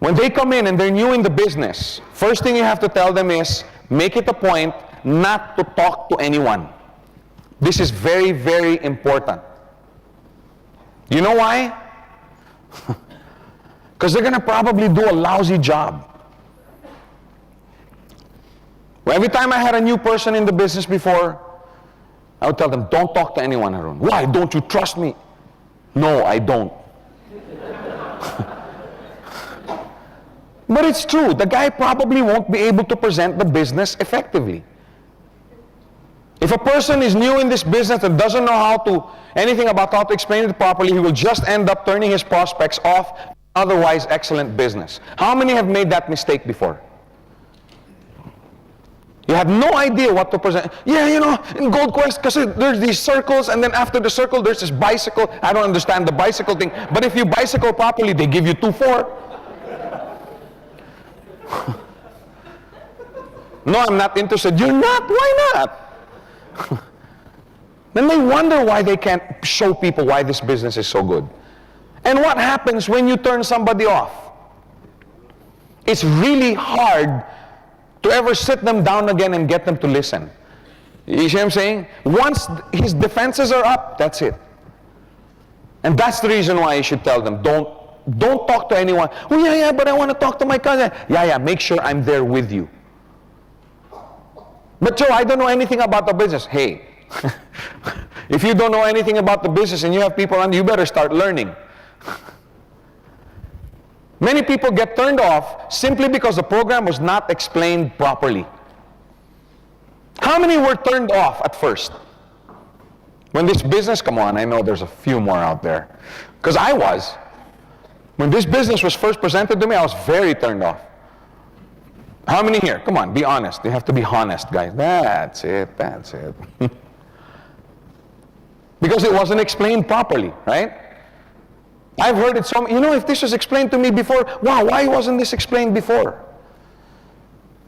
When they come in and they're new in the business, first thing you have to tell them is, make it a point not to talk to anyone. This is very, very important. You know why? Because they're going to probably do a lousy job. Well, every time I had a new person in the business before, I would tell them, don't talk to anyone, Harun. Why? Don't you trust me? No, I don't. But it's true. The guy probably won't be able to present the business effectively. If a person is new in this business and doesn't know anything about how to explain it properly, he will just end up turning his prospects off otherwise excellent business. How many have made that mistake before? You have no idea what to present. Yeah, you know, in Gold Quest, because there's these circles, and then after the circle, there's this bicycle. I don't understand the bicycle thing, but if you bicycle properly, they give you 2-4. No, I'm not interested. You're not? Why not? Then they wonder why they can't show people why this business is so good. And what happens when you turn somebody off? It's really hard to ever sit them down again and get them to listen. You see what I'm saying? Once his defenses are up, that's it. And that's the reason why you should tell them, don't talk to anyone. Oh yeah, but I want to talk to my cousin. Yeah, make sure I'm there with you. But Joe, I don't know anything about the business. Hey, if you don't know anything about the business and you have people around, you better start learning. Many people get turned off simply because the program was not explained properly. How many were turned off at first? When this business, come on, I know there's a few more out there. Because I was. When this business was first presented to me, I was very turned off. How many here? Come on, be honest. You have to be honest, guys. That's it. Because it wasn't explained properly, right? I've heard it so, you know, if this was explained to me before, wow, why wasn't this explained before?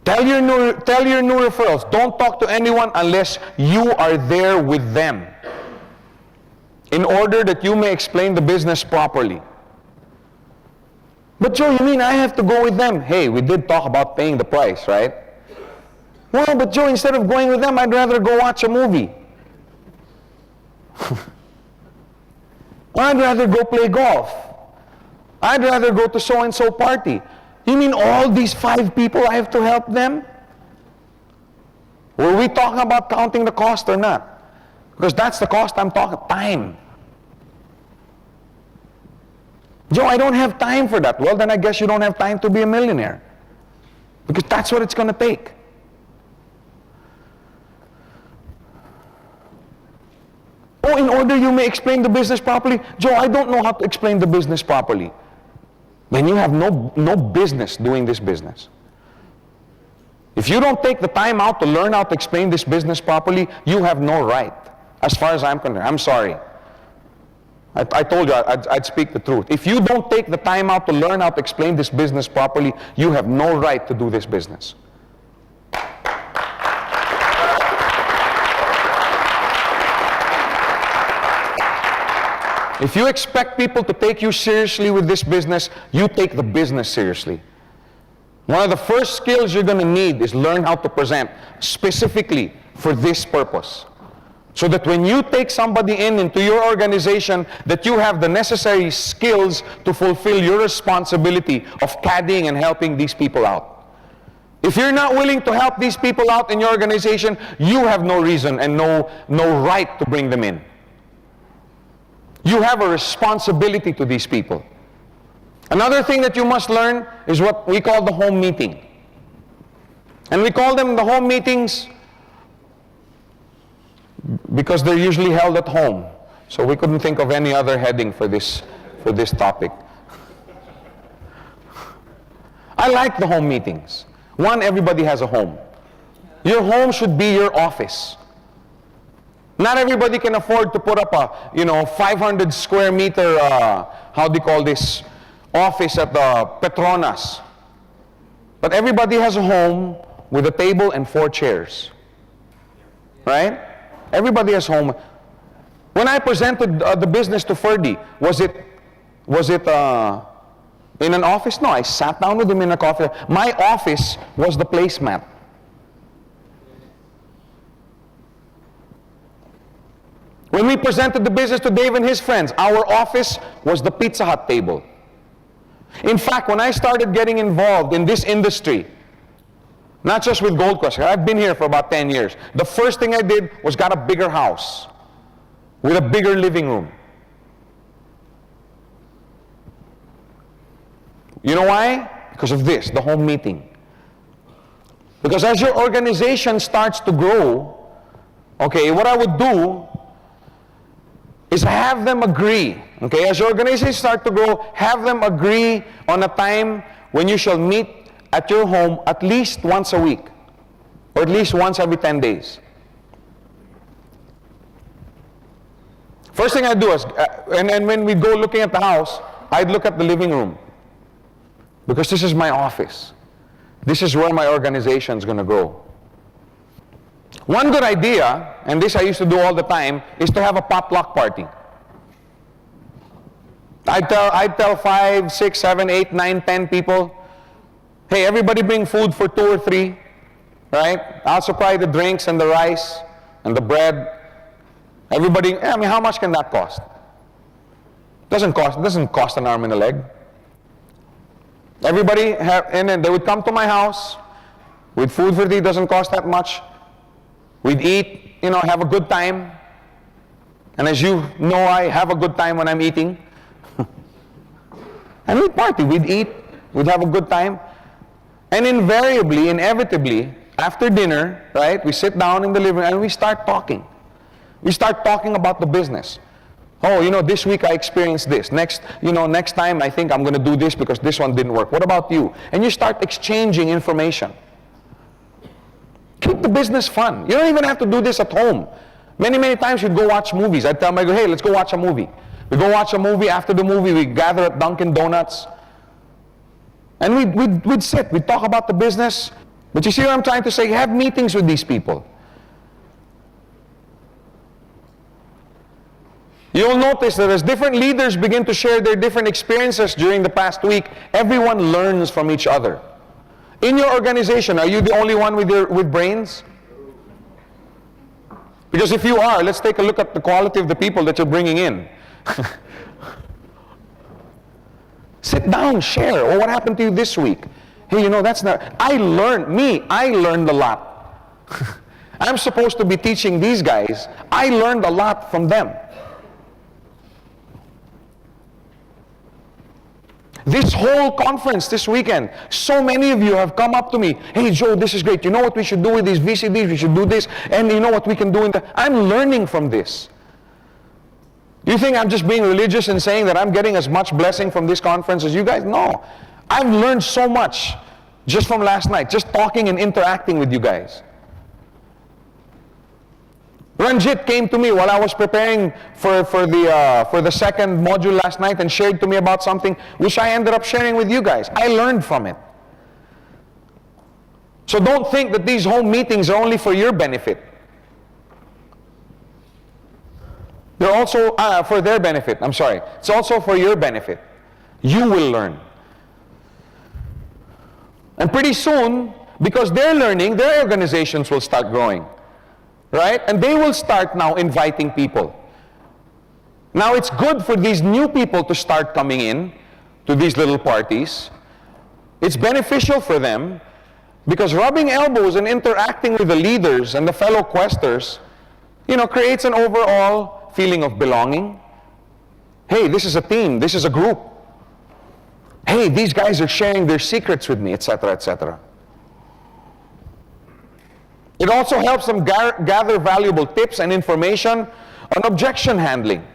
Tell your new referrals, don't talk to anyone unless you are there with them, in order that you may explain the business properly. But Joe, you mean I have to go with them? Hey, we did talk about paying the price, right? Well, but Joe, instead of going with them, I'd rather go watch a movie. I'd rather go play golf. I'd rather go to so-and-so party. You mean all these 5 people, I have to help them? Were we talking about counting the cost or not? Because that's the cost I'm talking, time. Joe, I don't have time for that. Well, then I guess you don't have time to be a millionaire. Because that's what it's going to take. Oh, in order you may explain the business properly. Joe, I don't know how to explain the business properly. Then you have no business doing this business. If you don't take the time out to learn how to explain this business properly, you have no right. As far as I'm concerned, I'm sorry. I told you I'd speak the truth. If you don't take the time out to learn how to explain this business properly, you have no right to do this business. If you expect people to take you seriously with this business, you take the business seriously. One of the first skills you're going to need is learn how to present specifically for this purpose. So that when you take somebody into your organization, that you have the necessary skills to fulfill your responsibility of caddying and helping these people out. If you're not willing to help these people out in your organization, you have no reason and no right to bring them in. You have a responsibility to these people. Another thing that you must learn is what we call the home meeting. And we call them the home meetings because they're usually held at home. So we couldn't think of any other heading for this topic. I like the home meetings. One, everybody has a home. Your home should be your office. Not everybody can afford to put up a 500 square meter, how do you call this, office at the Petronas. But everybody has a home with a table and 4 chairs. Right? Everybody has home. When I presented the business to Ferdy, was it In an office? No, I sat down with him in a coffee. My office was the placemat. When we presented the business to Dave and his friends, our office was the Pizza Hut table. In fact, when I started getting involved in this industry, not just with Gold Quest, I've been here for about 10 years. The first thing I did was got a bigger house with a bigger living room. You know why? Because of this, the home meeting. Because as your organization starts to grow, okay, what I would do is have them agree. Okay, as your organization starts to grow, have them agree on a time when you shall meet at your home at least once a week, or at least once every 10 days. First thing I do is, and when we go looking at the house, I'd look at the living room. Because this is my office. This is where my organization is going to grow. One good idea, and this I used to do all the time, is to have a potluck party. I'd tell 5, 6, 7, 8, 9, 10 people, hey, everybody bring food for 2 or 3, right? I'll supply the drinks and the rice and the bread. Everybody, I mean, how much can that cost? It doesn't cost an arm and a leg. Everybody, and then they would come to my house with food for 3, doesn't cost that much. We'd eat, have a good time. And as you know, I have a good time when I'm eating. And we'd party, we'd eat, we'd have a good time. And invariably, inevitably, after dinner, right, we sit down in the living room and we start talking. We start talking about the business. Oh, this week I experienced this. Next time I think I'm going to do this because this one didn't work. What about you? And you start exchanging information. Keep the business fun. You don't even have to do this at home. Many, many times you'd go watch movies. I'd tell my girl, hey, let's go watch a movie. We go watch a movie. After the movie, we gather at Dunkin' Donuts. And we'd sit. We'd talk about the business. But you see what I'm trying to say? Have meetings with these people. You'll notice that as different leaders begin to share their different experiences during the past week, everyone learns from each other. In your organization, are you the only one with brains? Because if you are, let's take a look at the quality of the people that you're bringing in. Sit down, share. Oh, what happened to you this week? Hey, that's not, I learned a lot. I'm supposed to be teaching these guys. I learned a lot from them. This whole conference this weekend, so many of you have come up to me, hey Joe, this is great. You know what we should do with these VCDs? We should do this. And you know what we can do I'm learning from this. You think I'm just being religious and saying that I'm getting as much blessing from this conference as you guys? No. I've learned so much just from last night, just talking and interacting with you guys. Ranjit came to me while I was preparing for the second module last night and shared to me about something which I ended up sharing with you guys. I learned from it. So don't think that these home meetings are only for your benefit. They're also for their benefit. I'm sorry. It's also for your benefit. You will learn. And pretty soon, because they're learning, their organizations will start growing. Right? And they will start now inviting people. Now it's good for these new people to start coming in to these little parties. It's beneficial for them because rubbing elbows and interacting with the leaders and the fellow questers, creates an overall feeling of belonging. Hey, this is a team, this is a group. Hey, these guys are sharing their secrets with me, etc., etc. It also helps them gather valuable tips and information on objection handling.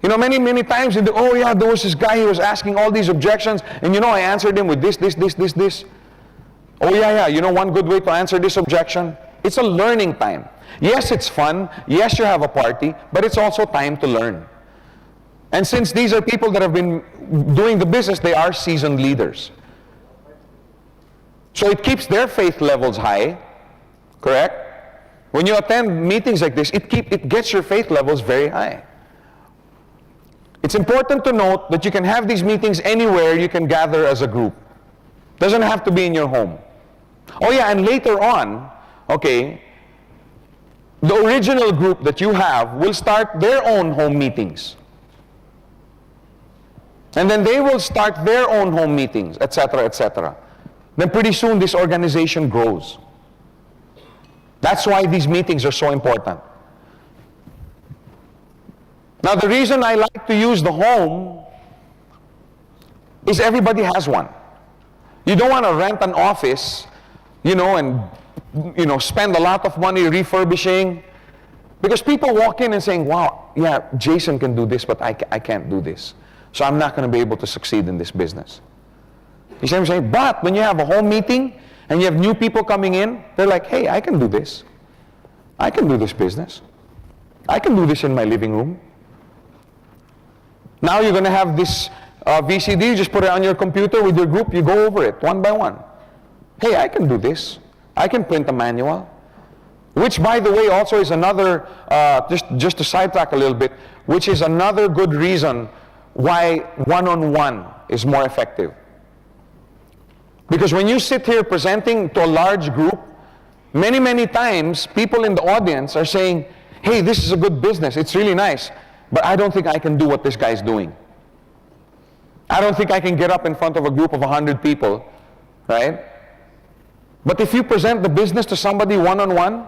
Many, many times, there was this guy, he was asking all these objections, and I answered him with this. Oh yeah, one good way to answer this objection? It's a learning time. Yes, it's fun. Yes, you have a party, but it's also time to learn. And since these are people that have been doing the business, they are seasoned leaders. So it keeps their faith levels high. Correct? When you attend meetings like this, it gets your faith levels very high. It's important to note that you can have these meetings anywhere you can gather as a group. Doesn't have to be in your home. Oh yeah, and later on, okay, the original group that you have will start their own home meetings. And then they will start their own home meetings, etc., etc. Then pretty soon this organization grows. That's why these meetings are so important. Now the reason I like to use the home is everybody has one. You don't want to rent an office, and spend a lot of money refurbishing, because people walk in and saying, wow, yeah, Jason can do this, but I can't do this. So I'm not going to be able to succeed in this business. You see what I'm saying? But when you have a home meeting and you have new people coming in, they're like, hey, I can do this. I can do this business. I can do this in my living room. Now you're going to have this VCD, you just put it on your computer with your group, you go over it one by one. Hey, I can do this. I can print a manual. Which, by the way, also is another, just to sidetrack a little bit, which is another good reason why one-on-one is more effective. Because when you sit here presenting to a large group, many, many times people in the audience are saying, hey, this is a good business, it's really nice, but I don't think I can do what this guy's doing. I don't think I can get up in front of a group of 100 people, right? But if you present the business to somebody one-on-one,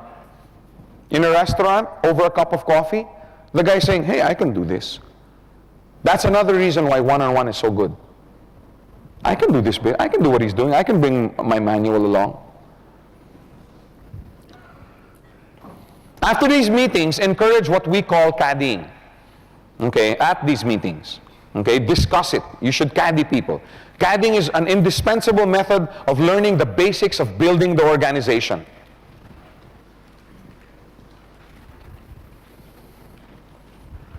in a restaurant, over a cup of coffee, the guy's saying, hey, I can do this. That's another reason why one-on-one is so good. I can do this bit. I can do what he's doing. I can bring my manual along. After these meetings, encourage what we call caddying. Okay, at these meetings. Okay, discuss it. You should caddy people. Caddying is an indispensable method of learning the basics of building the organization.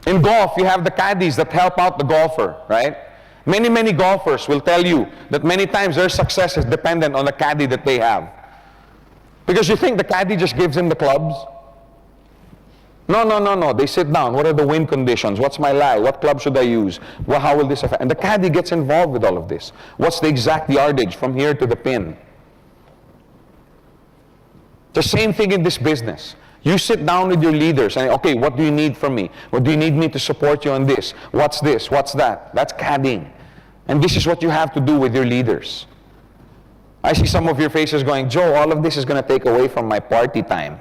In golf, you have the caddies that help out the golfer, right? Many, many golfers will tell you that many times their success is dependent on the caddy that they have. Because you think the caddy just gives him the clubs? No. They sit down. What are the wind conditions? What's my lie? What club should I use? Well, how will this affect? And the caddy gets involved with all of this. What's the exact yardage from here to the pin? The same thing in this business. You sit down with your leaders and, okay, what do you need from me? What do you need me to support you on this? What's this? What's that? That's caddying. And this is what you have to do with your leaders. I see some of your faces going, Joe, all of this is going to take away from my party time.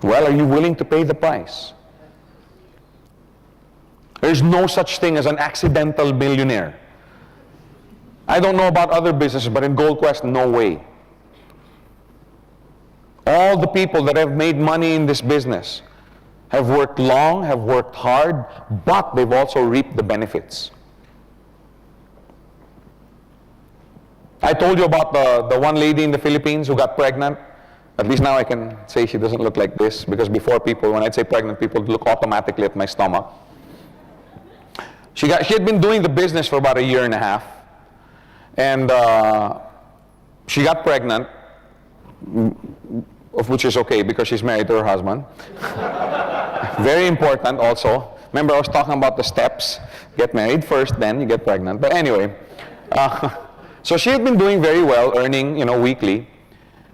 Well, are you willing to pay the price? There's no such thing as an accidental millionaire. I don't know about other businesses, but in Gold Quest, no way. All the people that have made money in this business have worked long, have worked hard, but they've also reaped the benefits. I told you about the one lady in the Philippines who got pregnant. At least now I can say she doesn't look like this, because before when I'd say pregnant, people would look automatically at my stomach. She had been doing the business for about 1.5 years, and she got pregnant, of which is okay because she's married to her husband. Very important also. Remember I was talking about the steps. Get married first, then you get pregnant. But anyway, so she had been doing very well, earning, weekly.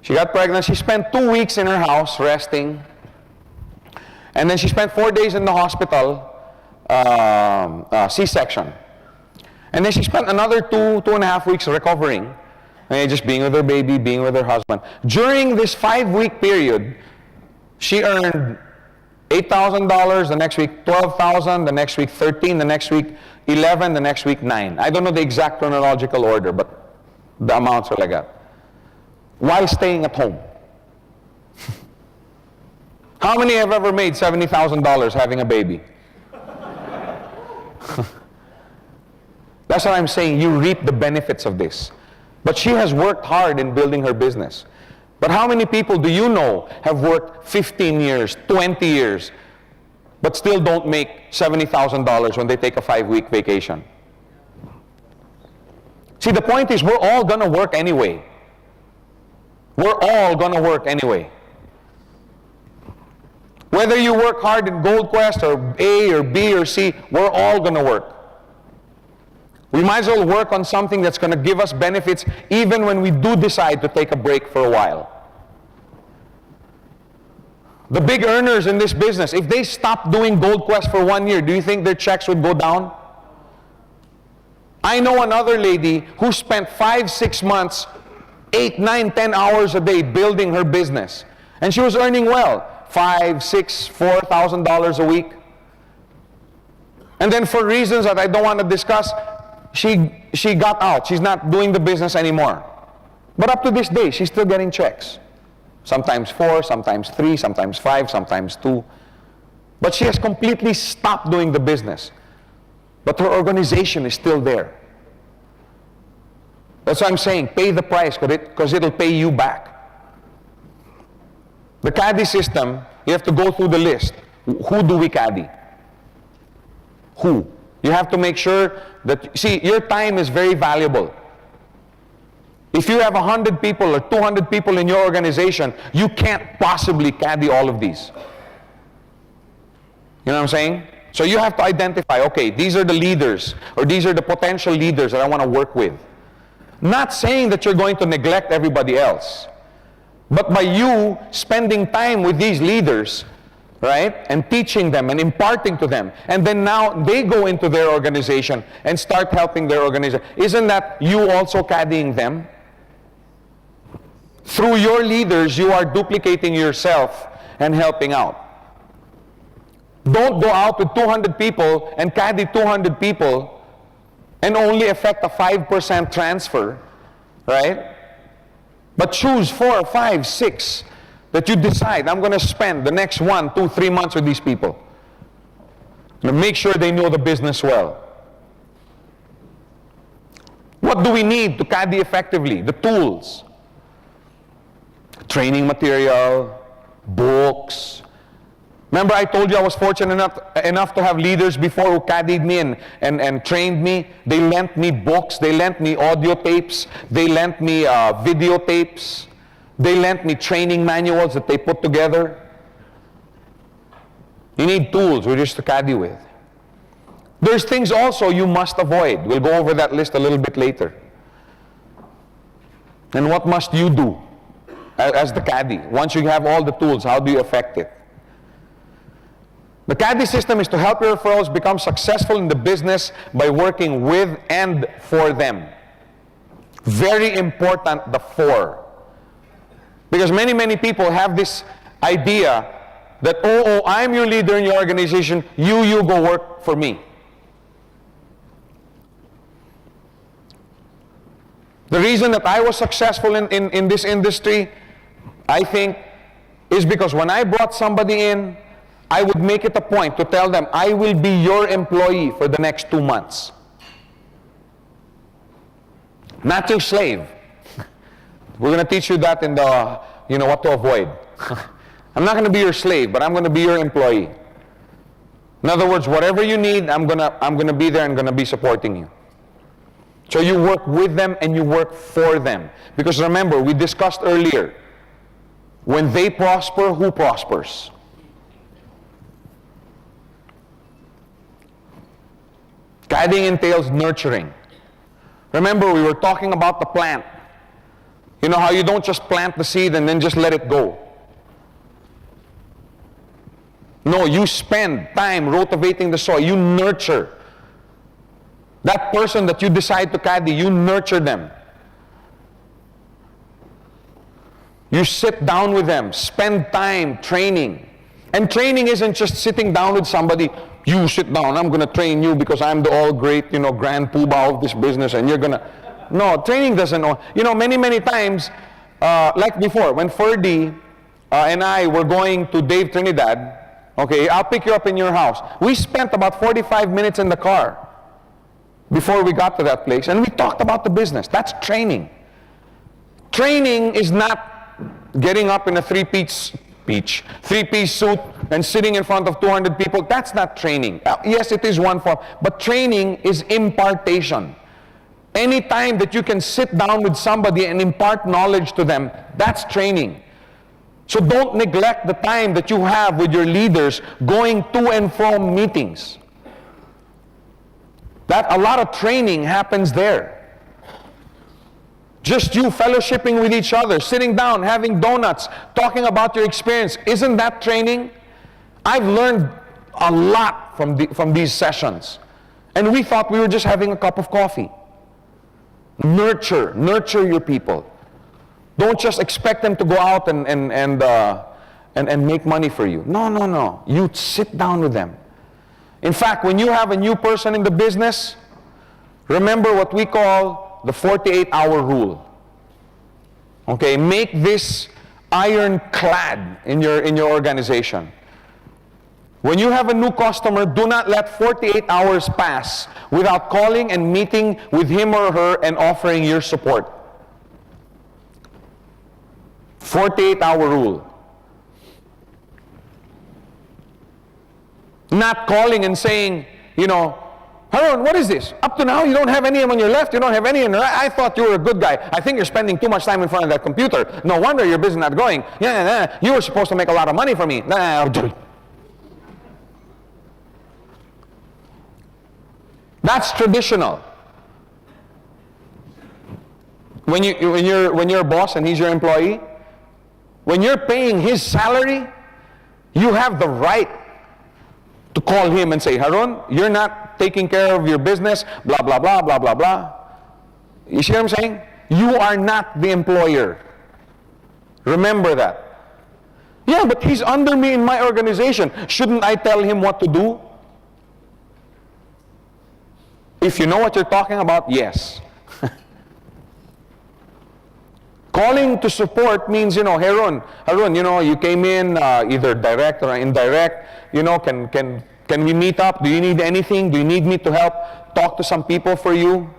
She got pregnant. She spent 2 weeks in her house resting. And then she spent 4 days in the hospital, C-section. And then she spent another 2.5 weeks recovering. And just being with her baby, being with her husband. During this 5-week period, she earned $8,000, the next week $12,000, the next week $13,000, the next week $11,000, the next week $9,000. I don't know the exact chronological order, but the amounts are like that. While staying at home. How many have ever made $70,000 having a baby? That's what I'm saying. You reap the benefits of this. But she has worked hard in building her business. But how many people do you know have worked 15 years, 20 years, but still don't make $70,000 when they take a 5-week vacation? See, the point is we're all going to work anyway. We're all going to work anyway. Whether you work hard in Gold Quest or A or B or C, we're all going to work. We might as well work on something that's going to give us benefits even when we do decide to take a break for a while. The big earners in this business, if they stop doing Gold Quest for 1 year, do you think their checks would go down? I know another lady who spent 5, 6 months, 8, 9, 10 hours a day building her business. And she was earning well, $5, $6, $4,000 a week. And then for reasons that I don't want to discuss, she got out. She's not doing the business anymore. But up to this day, she's still getting checks. Sometimes 4, sometimes 3, sometimes 5, sometimes 2. But she has completely stopped doing the business. But her organization is still there. That's why I'm saying, pay the price, because it'll pay you back. The caddy system, you have to go through the list. Who do we caddy? Who? You have to make sure that, see, your time is very valuable. If you have 100 people or 200 people in your organization, you can't possibly caddy all of these. You know what I'm saying? So you have to identify, okay, these are the leaders, or these are the potential leaders that I want to work with. Not saying that you're going to neglect everybody else. But by you spending time with these leaders, right, and teaching them and imparting to them, and then now they go into their organization and start helping their organization, isn't that you also caddying them? Through your leaders, you are duplicating yourself and helping out. Don't go out with 200 people and caddy 200 people and only affect a 5% transfer, right? But choose 4, 5, 6 that you decide, I'm going to spend the next 1, 2, 3 months with these people. And make sure they know the business well. What do we need to caddy effectively? The tools. Training material, books. Remember I told you I was fortunate enough to have leaders before who caddied me and trained me. They lent me books, they lent me audio tapes, they lent me videotapes, they lent me training manuals that they put together. You need tools with which to caddy with. There's things also you must avoid. We'll go over that list a little bit later. And what must you do as the caddy? Once you have all the tools, how do you affect it? The caddy system is to help your referrals become successful in the business by working with and for them. Very important, the for. Because many people have this idea that, oh, I'm your leader in your organization, you go work for me. The reason that I was successful in this industry, I think, is because when I brought somebody in, I would make it a point to tell them, I will be your employee for the next 2 months. Not your slave. We're going to teach you that in the, what to avoid. I'm not going to be your slave, but I'm going to be your employee. In other words, whatever you need, I'm going to be there and going to be supporting you. So you work with them and you work for them. Because remember, we discussed earlier, when they prosper, who prospers? Caddying entails nurturing. Remember, we were talking about the plant. You know how you don't just plant the seed and then just let it go. No, you spend time cultivating the soil. You nurture. That person that you decide to caddy, you nurture them. You sit down with them, spend time training. And training isn't just sitting down with somebody, you sit down, I'm going to train you because I'm the all great, grand poobah of this business and you're going to... No, training doesn't... many times, like before, when Ferdy and I were going to Dave Trinidad, okay, I'll pick you up in your house. We spent about 45 minutes in the car before we got to that place and we talked about the business. That's training. Training is not getting up in a three-piece suit and sitting in front of 200 people. That's not training. Yes, it is one form, but training is impartation. Any time that you can sit down with somebody and impart knowledge to them, that's training. So don't neglect the time that you have with your leaders going to and from meetings. That a lot of training happens there. Just you fellowshipping with each other, sitting down, having donuts, talking about your experience. Isn't that training? I've learned a lot from these sessions. And we thought we were just having a cup of coffee. Nurture your people. Don't just expect them to go out and make money for you. No. You sit down with them. In fact, when you have a new person in the business, remember what we call the 48-hour rule. Okay, make this ironclad in your organization. When you have a new customer, do not let 48 hours pass without calling and meeting with him or her and offering your support. 48-hour rule. Not calling and saying, Haroon, what is this? Up to now, you don't have any on your left, you don't have any on your right. I thought you were a good guy. I think you're spending too much time in front of that computer. No wonder your business not going. You were supposed to make a lot of money for me. That's traditional. When you're a boss and he's your employee, when you're paying his salary, you have the right to call him and say, Haroon, you're not taking care of your business, blah, blah, blah, blah, blah, blah. You see what I'm saying? You are not the employer. Remember that. Yeah, but he's under me in my organization. Shouldn't I tell him what to do? If you know what you're talking about, yes. Calling to support means, Haroon, you came in either direct or indirect. Can we meet up? Do you need anything? Do you need me to help talk to some people for you?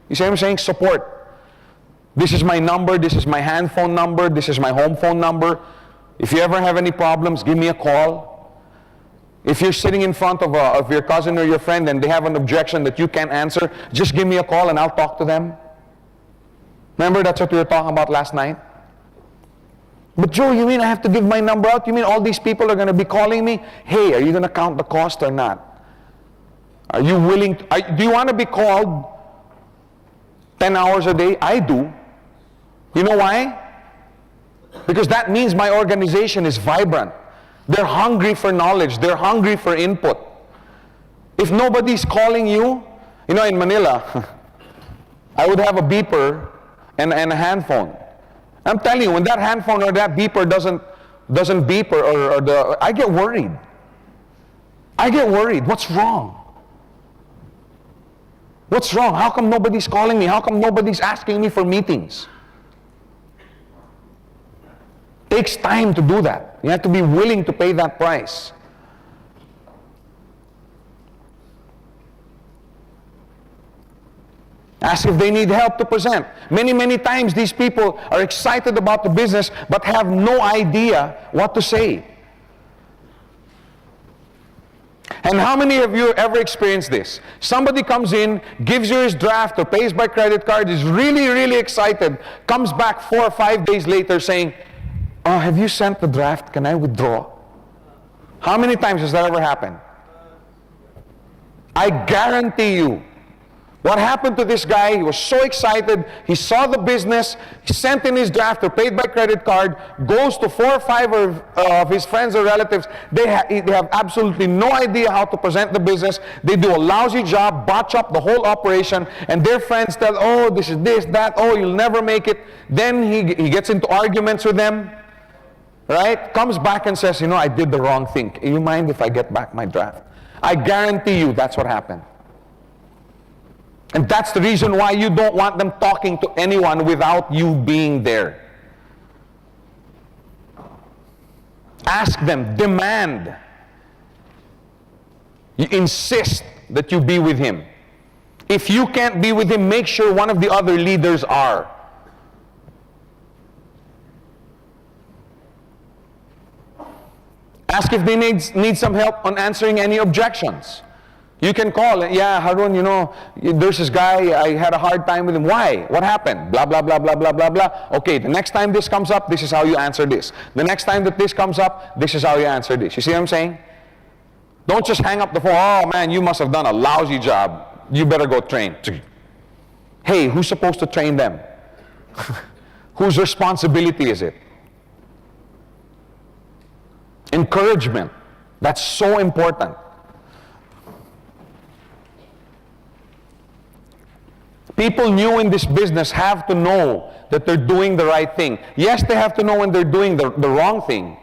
You see what I'm saying? Support. This is my number. This is my hand phone number. This is my home phone number. If you ever have any problems, give me a call. If you're sitting in front of your cousin or your friend and they have an objection that you can't answer, just give me a call and I'll talk to them. Remember, that's what we were talking about last night? But Joe, you mean I have to give my number out? You mean all these people are going to be calling me? Hey, are you going to count the cost or not? Are you willing do you want to be called 10 hours a day? I do. You know why? Because that means my organization is vibrant. They're hungry for knowledge. They're hungry for input. If nobody's calling you, in Manila, I would have a beeper and a hand phone. I'm telling you, when that hand phone or that beeper doesn't beep I get worried. I get worried. What's wrong? What's wrong? How come nobody's calling me? How come nobody's asking me for meetings? It takes time to do that. You have to be willing to pay that price. Ask if they need help to present. Many times these people are excited about the business but have no idea what to say. And how many of you ever experienced this? Somebody comes in, gives you his draft or pays by credit card, is really, really excited, comes back 4 or 5 days later saying, oh, have you sent the draft? Can I withdraw? How many times has that ever happened? I guarantee you, what happened to this guy, he was so excited, he saw the business, he sent in his draft or paid by credit card, goes to 4 or 5 of his friends or relatives, they have absolutely no idea how to present the business, they do a lousy job, botch up the whole operation, and their friends tell, oh, this is this, that, oh, you'll never make it. Then he gets into arguments with them, right? Comes back and says, I did the wrong thing. You mind if I get back my draft? I guarantee you that's what happened. And that's the reason why you don't want them talking to anyone without you being there. Ask them, demand. You insist that you be with him. If you can't be with him, make sure one of the other leaders are. Ask if they need some help on answering any objections. You can call, yeah, Harun, there's this guy, I had a hard time with him. Why? What happened? Blah, blah, blah, blah, blah, blah, blah. Okay, the next time this comes up, this is how you answer this. The next time that this comes up, this is how you answer this. You see what I'm saying? Don't just hang up the phone. Oh, man, you must have done a lousy job. You better go train. Hey, who's supposed to train them? Whose responsibility is it? Encouragement. That's so important. People new in this business have to know that they're doing the right thing. Yes, they have to know when they're doing the wrong thing.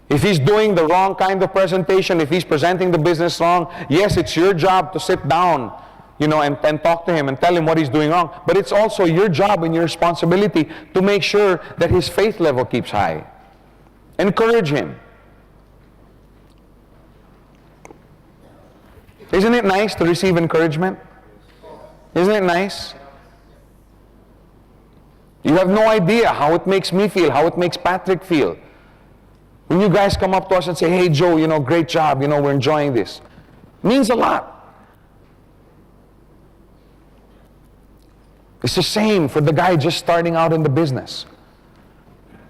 If he's doing the wrong kind of presentation, if he's presenting the business wrong, yes, it's your job to sit down, and talk to him and tell him what he's doing wrong. But it's also your job and your responsibility to make sure that his faith level keeps high. Encourage him. Isn't it nice to receive encouragement? Isn't it nice? You have no idea how it makes me feel, how it makes Patrick feel. When you guys come up to us and say, hey Joe, great job, we're enjoying this. It means a lot. It's the same for the guy just starting out in the business.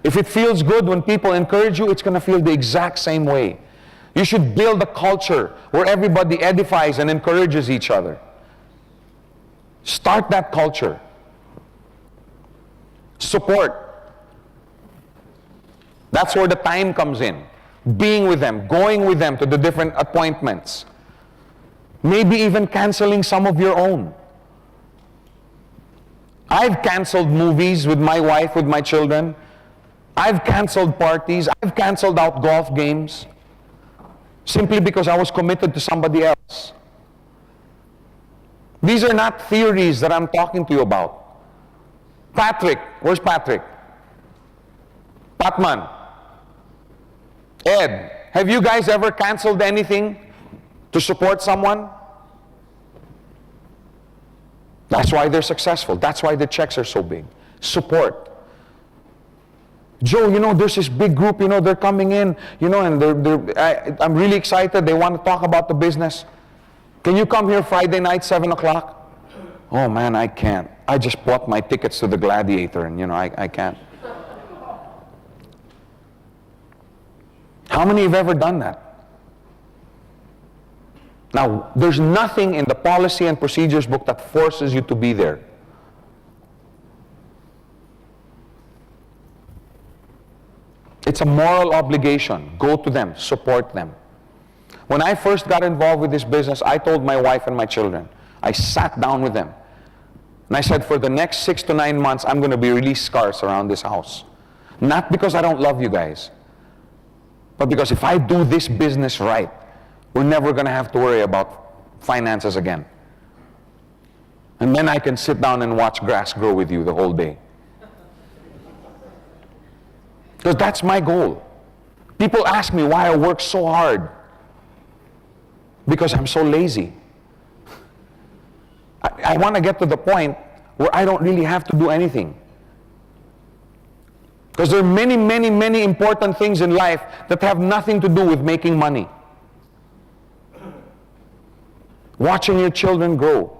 If it feels good when people encourage you, it's going to feel the exact same way. You should build a culture where everybody edifies and encourages each other. Start that culture. Support. That's where the time comes in. Being with them, going with them to the different appointments. Maybe even canceling some of your own. I've canceled movies with my wife, with my children. I've canceled parties. I've canceled out golf games. Simply because I was committed to somebody else. These are not theories that I'm talking to you about. Patrick, where's Patrick? Patman. Ed, have you guys ever canceled anything to support someone? That's why they're successful. That's why the checks are so big. Support. Joe, there's this big group, they're coming in, and I'm really excited. They want to talk about the business. Can you come here Friday night, 7 o'clock? Oh man, I can't. I just bought my tickets to the Gladiator and I can't. How many have ever done that? Now, there's nothing in the policy and procedures book that forces you to be there. It's a moral obligation. Go to them, support them. When I first got involved with this business, I told my wife and my children, I sat down with them, and I said, for the next 6 to 9 months, I'm going to be really scarce around this house. Not because I don't love you guys, but because if I do this business right, we're never going to have to worry about finances again. And then I can sit down and watch grass grow with you the whole day. Because that's my goal. People ask me why I work so hard. Because I'm so lazy. I want to get to the point where I don't really have to do anything. Because there are many, many, many important things in life that have nothing to do with making money. Watching your children grow.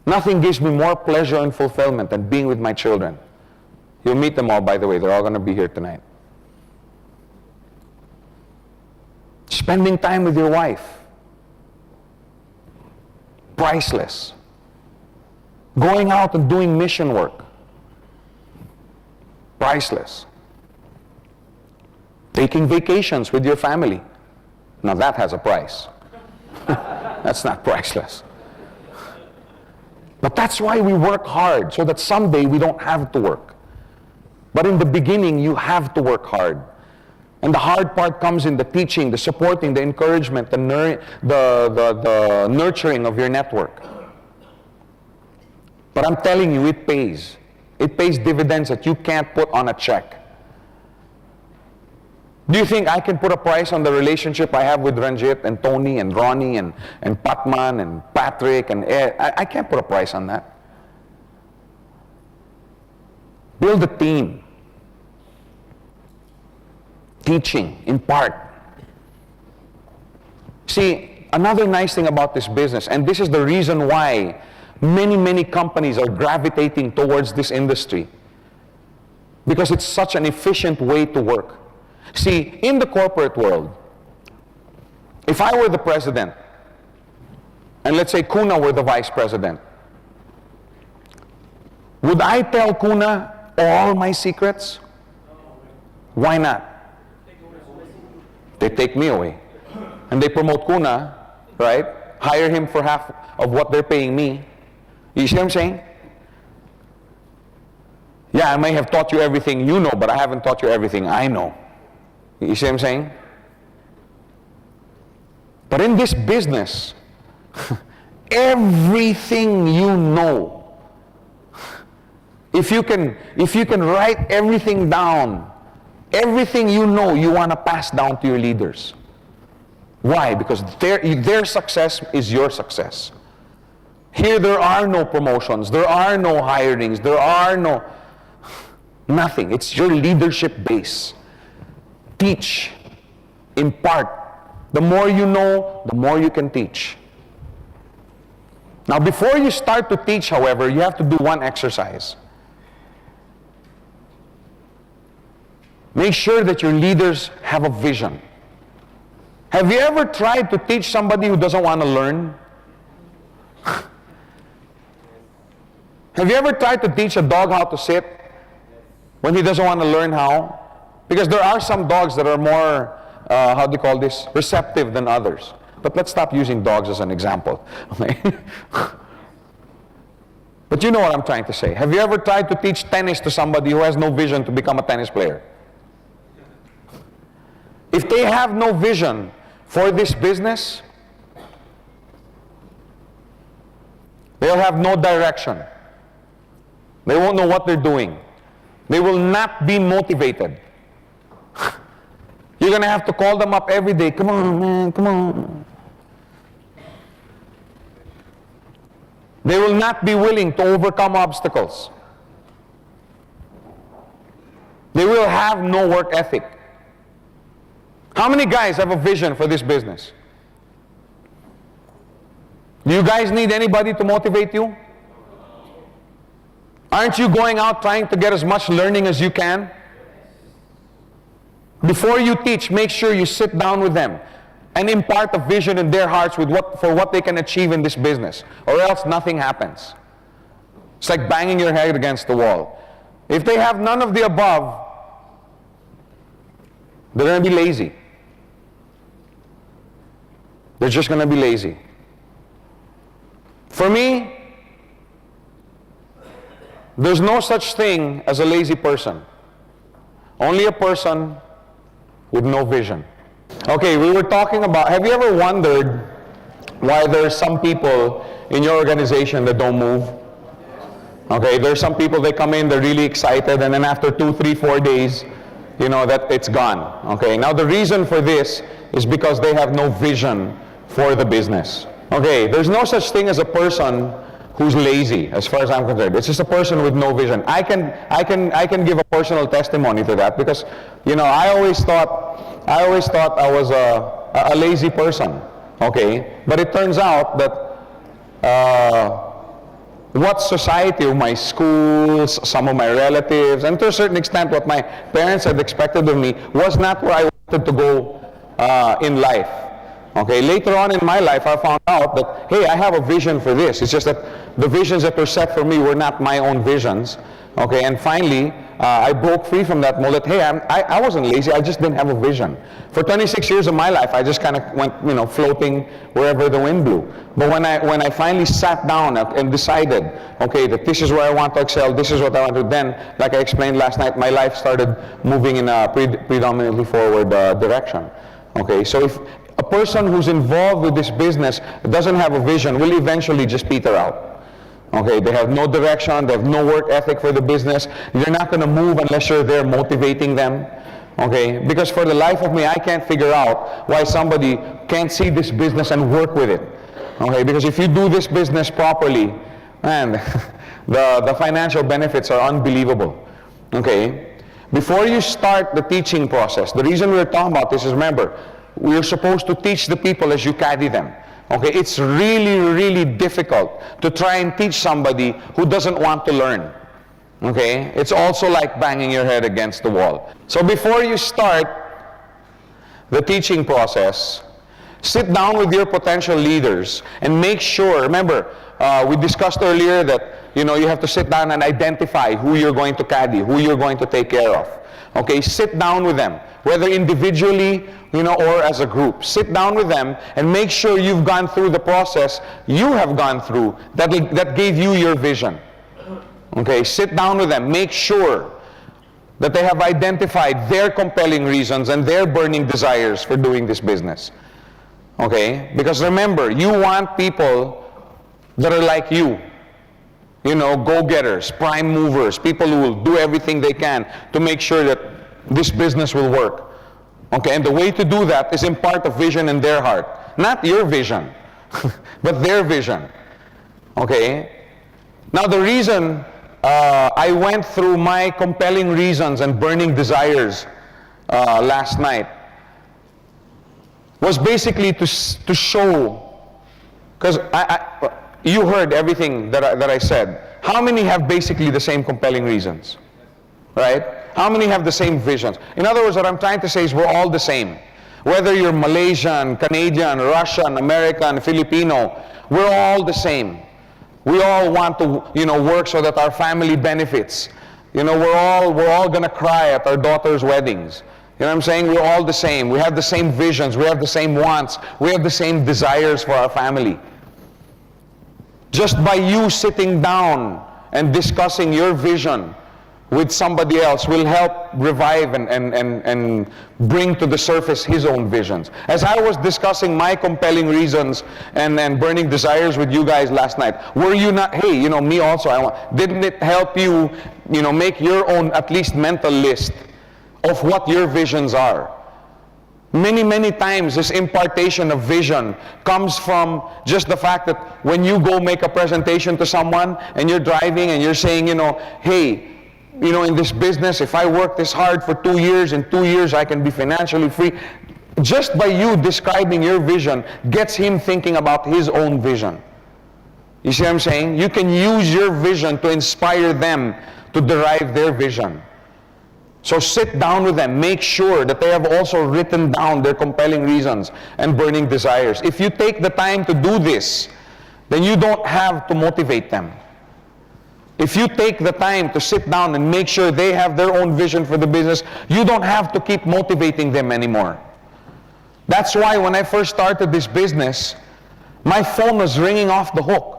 Nothing gives me more pleasure and fulfillment than being with my children. You'll meet them all, by the way. They're all going to be here tonight. Spending time with your wife. Priceless. Going out and doing mission work. Priceless. Taking vacations with your family. Now that has a price. That's not priceless. But that's why we work hard, so that someday we don't have to work. But in the beginning, you have to work hard. And the hard part comes in the teaching, the supporting, the encouragement, the nurturing of your network. But I'm telling you, it pays. It pays dividends that you can't put on a check. Do you think I can put a price on the relationship I have with Ranjit and Tony and Ronnie and Patman and Patrick and Ed? I can't put a price on that. Build a team. Teaching, impart. See, another nice thing about this business, and this is the reason why many companies are gravitating towards this industry, because it's such an efficient way to work. See, in the corporate world, if I were the president, and let's say Kuna were the vice president, would I tell Kuna all my secrets? Why not? They take me away. And they promote Kuna, right? Hire him for half of what they're paying me. You see what I'm saying? Yeah, I may have taught you everything you know, but I haven't taught you everything I know. You see what I'm saying? But in this business, everything you know, if you can write everything down, everything you know, you want to pass down to your leaders. Why? Because their success is your success. Here there are no promotions, there are no hirings, there are nothing. It's your leadership base. Teach, impart. The more you know, the more you can teach. Now, before you start to teach, however, you have to do one exercise. Make sure that your leaders have a vision. Have you ever tried to teach somebody who doesn't want to learn? Have you ever tried to teach a dog how to sit when he doesn't want to learn how? Because there are some dogs that are more, how do you call this, receptive than others. But let's stop using dogs as an example. Okay? But you know what I'm trying to say. Have you ever tried to teach tennis to somebody who has no vision to become a tennis player? If they have no vision for this business, they'll have no direction. They won't know what they're doing. They will not be motivated. You're going to have to call them up every day. Come on, man, come on. They will not be willing to overcome obstacles. They will have no work ethic. How many guys have a vision for this business? Do you guys need anybody to motivate you? Aren't you going out trying to get as much learning as you can? Before you teach, make sure you sit down with them and impart a vision in their hearts for what they can achieve in this business, or else nothing happens. It's like banging your head against the wall. If they have none of the above, they're going to be lazy. They're just going to be lazy. For me, there's no such thing as a lazy person. Only a person with no vision. Okay, we were talking about, have you ever wondered why there's some people in your organization that don't move? Okay, there's some people, they come in, they're really excited, and then after 2, 3, 4 days, you know, that it's gone. Okay, now the reason for this is because they have no vision for the business. Okay, there's no such thing as a person who's lazy, as far as I'm concerned. It's just a person with no vision. I can give a personal testimony to that, because, you know, I always thought I was a lazy person. Okay, but it turns out that what society, or my schools, some of my relatives, and to a certain extent what my parents had expected of me, was not where I wanted to go in life. Okay, later on in my life, I found out that, hey, I have a vision for this. It's just that the visions that were set for me were not my own visions. Okay, and finally, I broke free from that mold that, hey, I wasn't lazy, I just didn't have a vision. For 26 years of my life, I just kind of went, you know, floating wherever the wind blew. But when I finally sat down and decided, okay, that this is where I want to excel, this is what I want to do, then, like I explained last night, my life started moving in a predominantly forward direction. Okay, so if a person who's involved with this business doesn't have a vision, will eventually just peter out. Okay, they have no direction, they have no work ethic for the business. They're not going to move unless you're there motivating them. Okay, because for the life of me, I can't figure out why somebody can't see this business and work with it. Okay, because if you do this business properly, man, the financial benefits are unbelievable. Okay, before you start the teaching process, the reason we're talking about this is, remember, you're supposed to teach the people as you caddy them. Okay, it's really, really difficult to try and teach somebody who doesn't want to learn. Okay, it's also like banging your head against the wall. So before you start the teaching process, sit down with your potential leaders and make sure, remember, we discussed earlier that, you have to sit down and identify who you're going to caddy, who you're going to take care of. Okay, sit down with them, whether individually, or as a group. Sit down with them and make sure you've gone through the process you have gone through that gave you your vision. Okay, sit down with them. Make sure that they have identified their compelling reasons and their burning desires for doing this business. Okay, because remember, you want people that are like you. Go-getters, prime movers, people who will do everything they can to make sure that this business will work. Okay, and the way to do that is impart a vision in their heart. Not your vision, but their vision. Okay? Now the reason I went through my compelling reasons and burning desires last night was basically to show, because you heard everything that I said. How many have basically the same compelling reasons? Right? How many have the same visions? In other words, what I'm trying to say is we're all the same. Whether you're Malaysian, Canadian, Russian, American, Filipino, we're all the same. We all want to, work so that our family benefits. We're all gonna cry at our daughter's weddings. You know what I'm saying? We're all the same. We have the same visions. We have the same wants. We have the same desires for our family. Just by you sitting down and discussing your vision with somebody else will help revive and bring to the surface his own visions. As I was discussing my compelling reasons and burning desires with you guys last night, were you not, hey, me also, didn't it help you, make your own at least mental list of what your visions are? Many, many times this impartation of vision comes from just the fact that when you go make a presentation to someone and you're driving and you're saying, hey, in this business, if I work this hard for 2 years, in 2 years I can be financially free. Just by you describing your vision gets him thinking about his own vision. You see what I'm saying? You can use your vision to inspire them to derive their vision. So sit down with them. Make sure that they have also written down their compelling reasons and burning desires. If you take the time to do this, then you don't have to motivate them. If you take the time to sit down and make sure they have their own vision for the business, you don't have to keep motivating them anymore. That's why when I first started this business, my phone was ringing off the hook.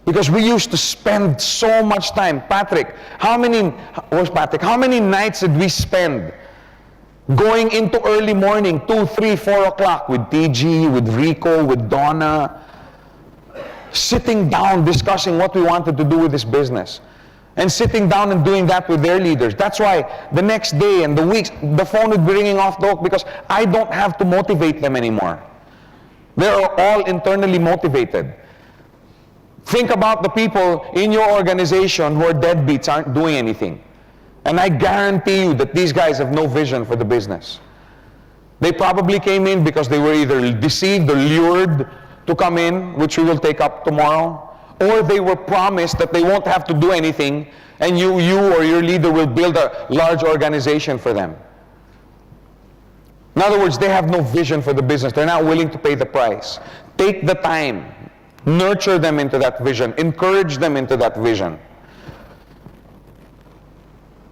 Because we used to spend so much time. Patrick, how many nights did we spend going into early morning, 2, 3, 4 o'clock with TG, with Rico, with Donna, sitting down discussing what we wanted to do with this business, and sitting down and doing that with their leaders. That's why the next day and the weeks, the phone would be ringing off the hook because I don't have to motivate them anymore. They're all internally motivated. Think about the people in your organization who are deadbeats, aren't doing anything. And I guarantee you that these guys have no vision for the business. They probably came in because they were either deceived or lured to come in, which we will take up tomorrow, or they were promised that they won't have to do anything and you or your leader will build a large organization for them. In other words, they have no vision for the business. They're not willing to pay the price. Take the time. Nurture them into that vision. Encourage them into that vision.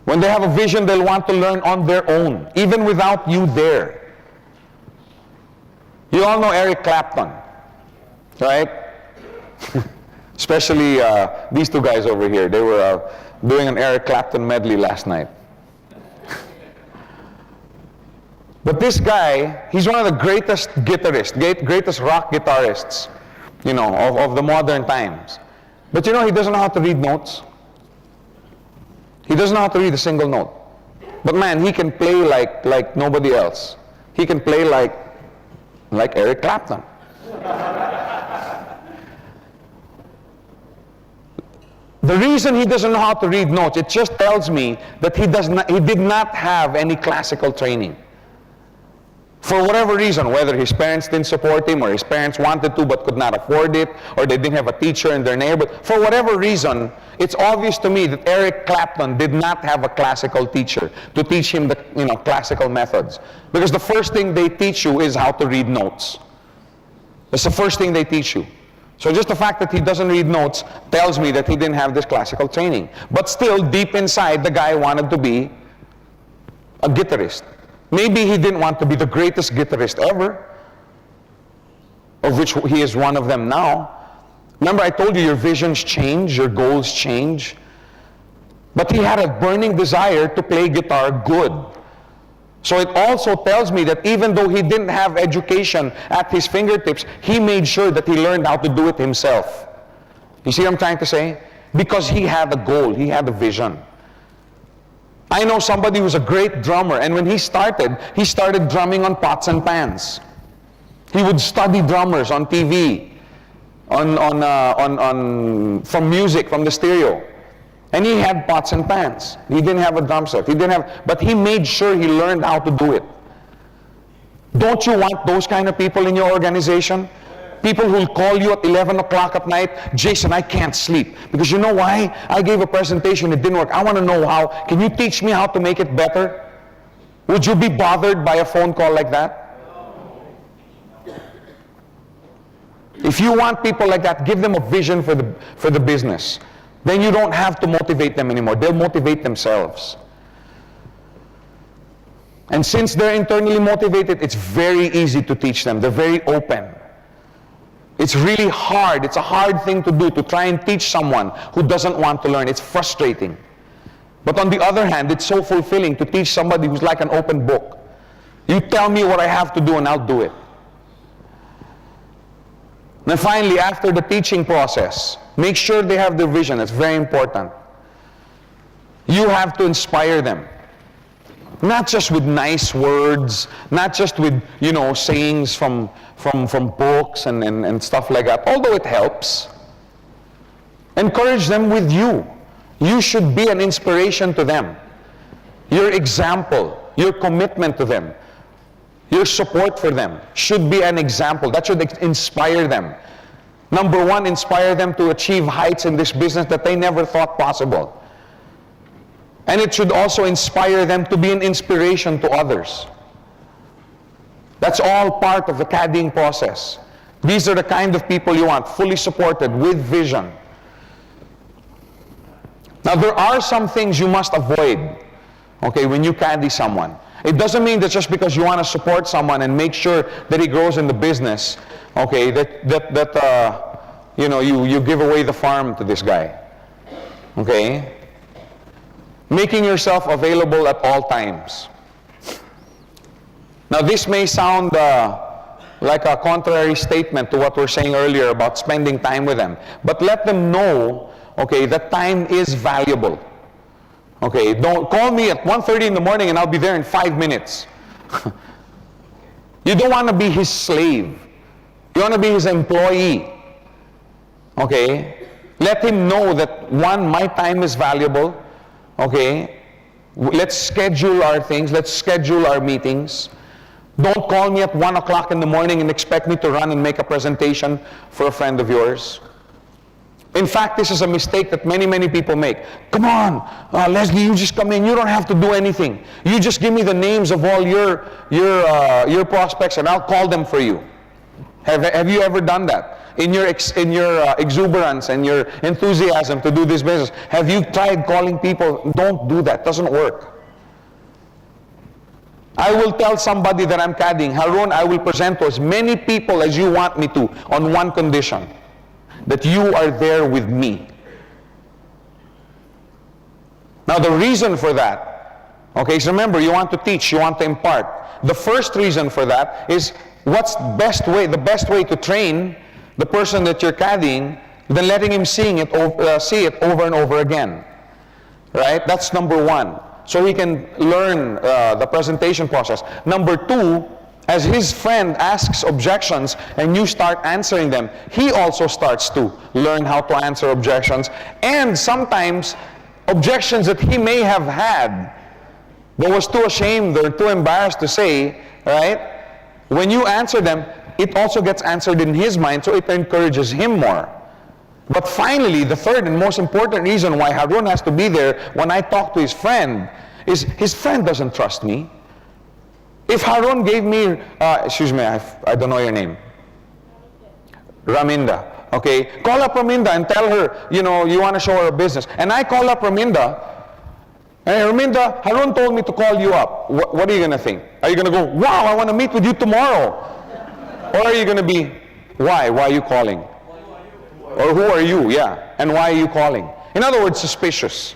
When they have a vision, they'll want to learn on their own, even without you there. You all know Eric Clapton, right? Especially these two guys over here. They were doing an Eric Clapton medley last night. But this guy, he's one of the greatest guitarists, greatest rock guitarists, of the modern times. But he doesn't know how to read notes. He doesn't know how to read a single note. But man, he can play like nobody else. He can play like Eric Clapton. The reason he doesn't know how to read notes, it just tells me that he did not have any classical training. For whatever reason, whether his parents didn't support him or his parents wanted to but could not afford it, or they didn't have a teacher in their neighborhood, for whatever reason, it's obvious to me that Eric Clapton did not have a classical teacher to teach him the classical methods. Because the first thing they teach you is how to read notes. That's the first thing they teach you. So just the fact that he doesn't read notes tells me that he didn't have this classical training. But still, deep inside, the guy wanted to be a guitarist. Maybe he didn't want to be the greatest guitarist ever, of which he is one of them now. Remember, I told you your visions change, your goals change. But he had a burning desire to play guitar good. So it also tells me that even though he didn't have education at his fingertips, he made sure that he learned how to do it himself. You see what I'm trying to say? Because he had a goal, he had a vision. I know somebody who's a great drummer, and when he started drumming on pots and pans. He would study drummers on TV, from music, from the stereo. And he had pots and pans. He didn't have a drum set. But he made sure he learned how to do it. Don't you want those kind of people in your organization? People who will call you at 11 o'clock at night, Jason, I can't sleep. Because you know why? I gave a presentation, it didn't work. I want to know how. Can you teach me how to make it better? Would you be bothered by a phone call like that? If you want people like that, give them a vision for the business. Then you don't have to motivate them anymore. They'll motivate themselves. And since they're internally motivated, it's very easy to teach them. They're very open. It's really hard. It's a hard thing to do, to try and teach someone who doesn't want to learn. It's frustrating. But on the other hand, it's so fulfilling to teach somebody who's like an open book. You tell me what I have to do and I'll do it. And finally, after the teaching process, make sure they have their vision. It's very important. You have to inspire them. Not just with nice words, not just with, sayings from books and stuff like that, although it helps. Encourage them with you. You should be an inspiration to them. Your example, your commitment to them, your support for them should be an example. That should inspire them. Number one, inspire them to achieve heights in this business that they never thought possible. And it should also inspire them to be an inspiration to others. That's all part of the caddying process. These are the kind of people you want, fully supported, with vision. Now, there are some things you must avoid, when you caddy someone. It doesn't mean that just because you want to support someone and make sure that he grows in the business, you give away the farm to this guy. Okay? Making yourself available at all times. Now, this may sound like a contrary statement to what we're saying earlier about spending time with them. But let them know, that time is valuable. Don't call me at 1:30 in the morning and I'll be there in 5 minutes. You don't want to be his slave. You want to be his employee. Let him know that, one, my time is valuable. Let's schedule our things. Let's schedule our meetings. Don't call me at 1 o'clock in the morning and expect me to run and make a presentation for a friend of yours. In fact, this is a mistake that many, many people make. Come on, Leslie, you just come in. You don't have to do anything. You just give me the names of all your prospects and I'll call them for you. Have you ever done that? In your exuberance and your enthusiasm to do this business, have you tried calling people? Don't do that. It doesn't work. I will tell somebody that I'm caddying, Harun, I will present to as many people as you want me to on one condition, that you are there with me. Now the reason for that, so remember, you want to teach, you want to impart. The first reason for that is the best way to train the person that you're caddying than letting him see it over and over again. Right? That's number one. So he can learn the presentation process. Number two, as his friend asks objections and you start answering them, he also starts to learn how to answer objections. And sometimes objections that he may have had but was too ashamed or too embarrassed to say, right? when you answer them, it also gets answered in his mind, so it encourages him more. But finally, the third and most important reason why Harun has to be there when I talk to his friend is his friend doesn't trust me. If Harun gave me, excuse me, I don't know your name. Raminda. Okay, call up Raminda and tell her, you know, you want to show her a business. And I call up Raminda, and Raminda, Harun told me to call you up. What are you going to think? Are you going to go, wow, I want to meet with you tomorrow? Or are you going to be, why? Why are you calling? Or who are you? Yeah. And why are you calling? In other words, suspicious.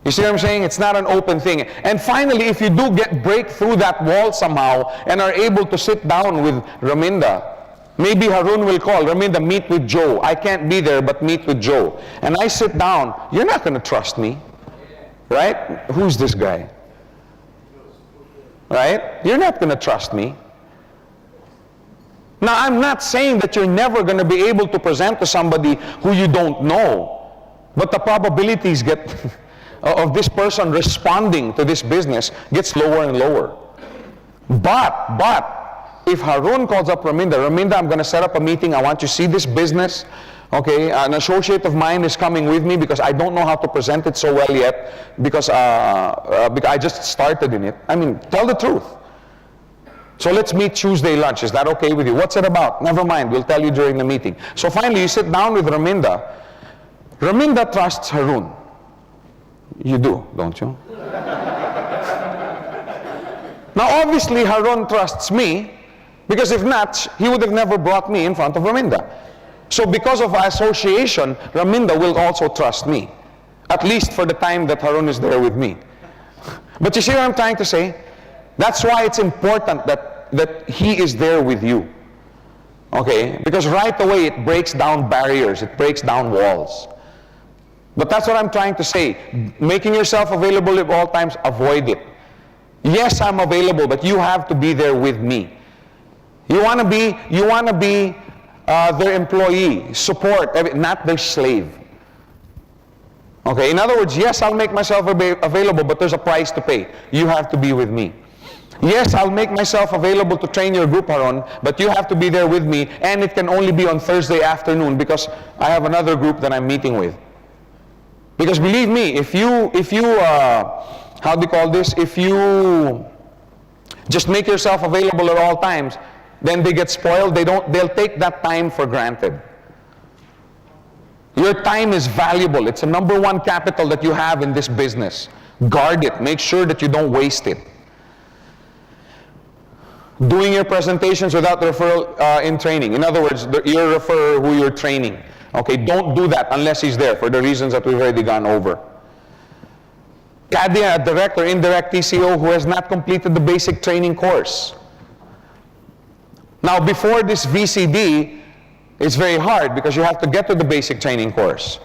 You see what I'm saying? It's not an open thing. And finally, if you do break through that wall somehow and are able to sit down with Raminda, maybe Harun will call, Raminda, meet with Joe. I can't be there, but meet with Joe. And I sit down, you're not going to trust me. Right? Who's this guy? Right? You're not going to trust me. Now, I'm not saying that you're never going to be able to present to somebody who you don't know, but the probabilities of this person responding to this business gets lower and lower. But, if Harun calls up Raminda, Raminda, I'm going to set up a meeting, I want you to see this business, okay, an associate of mine is coming with me because I don't know how to present it so well yet, because I just started in it. I mean, tell the truth. So let's meet Tuesday lunch. Is that okay with you? What's it about? Never mind. We'll tell you during the meeting. So finally, you sit down with Raminda. Raminda trusts Harun. You do, don't you? Now, obviously, Harun trusts me, because if not, he would have never brought me in front of Raminda. So because of our association, Raminda will also trust me, at least for the time that Harun is there with me. But you see what I'm trying to say? That's why it's important that he is there with you. Okay? Because right away it breaks down barriers, it breaks down walls. But that's what I'm trying to say. Making yourself available at all times, avoid it. Yes, I'm available, but you have to be there with me. You want to be their employee, support, not their slave. Okay? In other words, yes, I'll make myself available, but there's a price to pay. You have to be with me. Yes, I'll make myself available to train your group, Harun, but you have to be there with me, and it can only be on Thursday afternoon because I have another group that I'm meeting with. Because believe me, if you how do you call this? If you just make yourself available at all times, then they get spoiled. They'll take that time for granted. Your time is valuable. It's the number one capital that you have in this business. Guard it. Make sure that you don't waste it. Doing your presentations without referral in training. In other words, your referrer who you're training. Okay, don't do that unless he's there for the reasons that we've already gone over. CADIA, a direct or indirect TCO who has not completed the basic training course. Now, before this VCD, it's very hard because you have to get to the basic training course.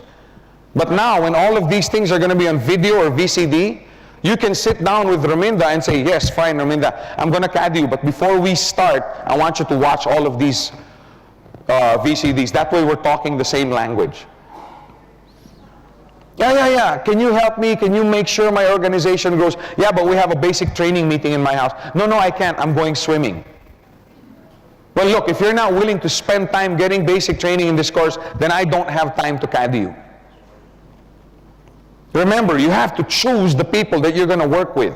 But now, when all of these things are going to be on video or VCD, you can sit down with Raminda and say, yes, fine, Raminda, I'm going to CAD you, but before we start, I want you to watch all of these VCDs. That way we're talking the same language. Yeah. Can you help me? Can you make sure my organization grows? Yeah, but we have a basic training meeting in my house. No, I can't. I'm going swimming. Well, look, if you're not willing to spend time getting basic training in this course, then I don't have time to CAD you. Remember, you have to choose the people that you're going to work with.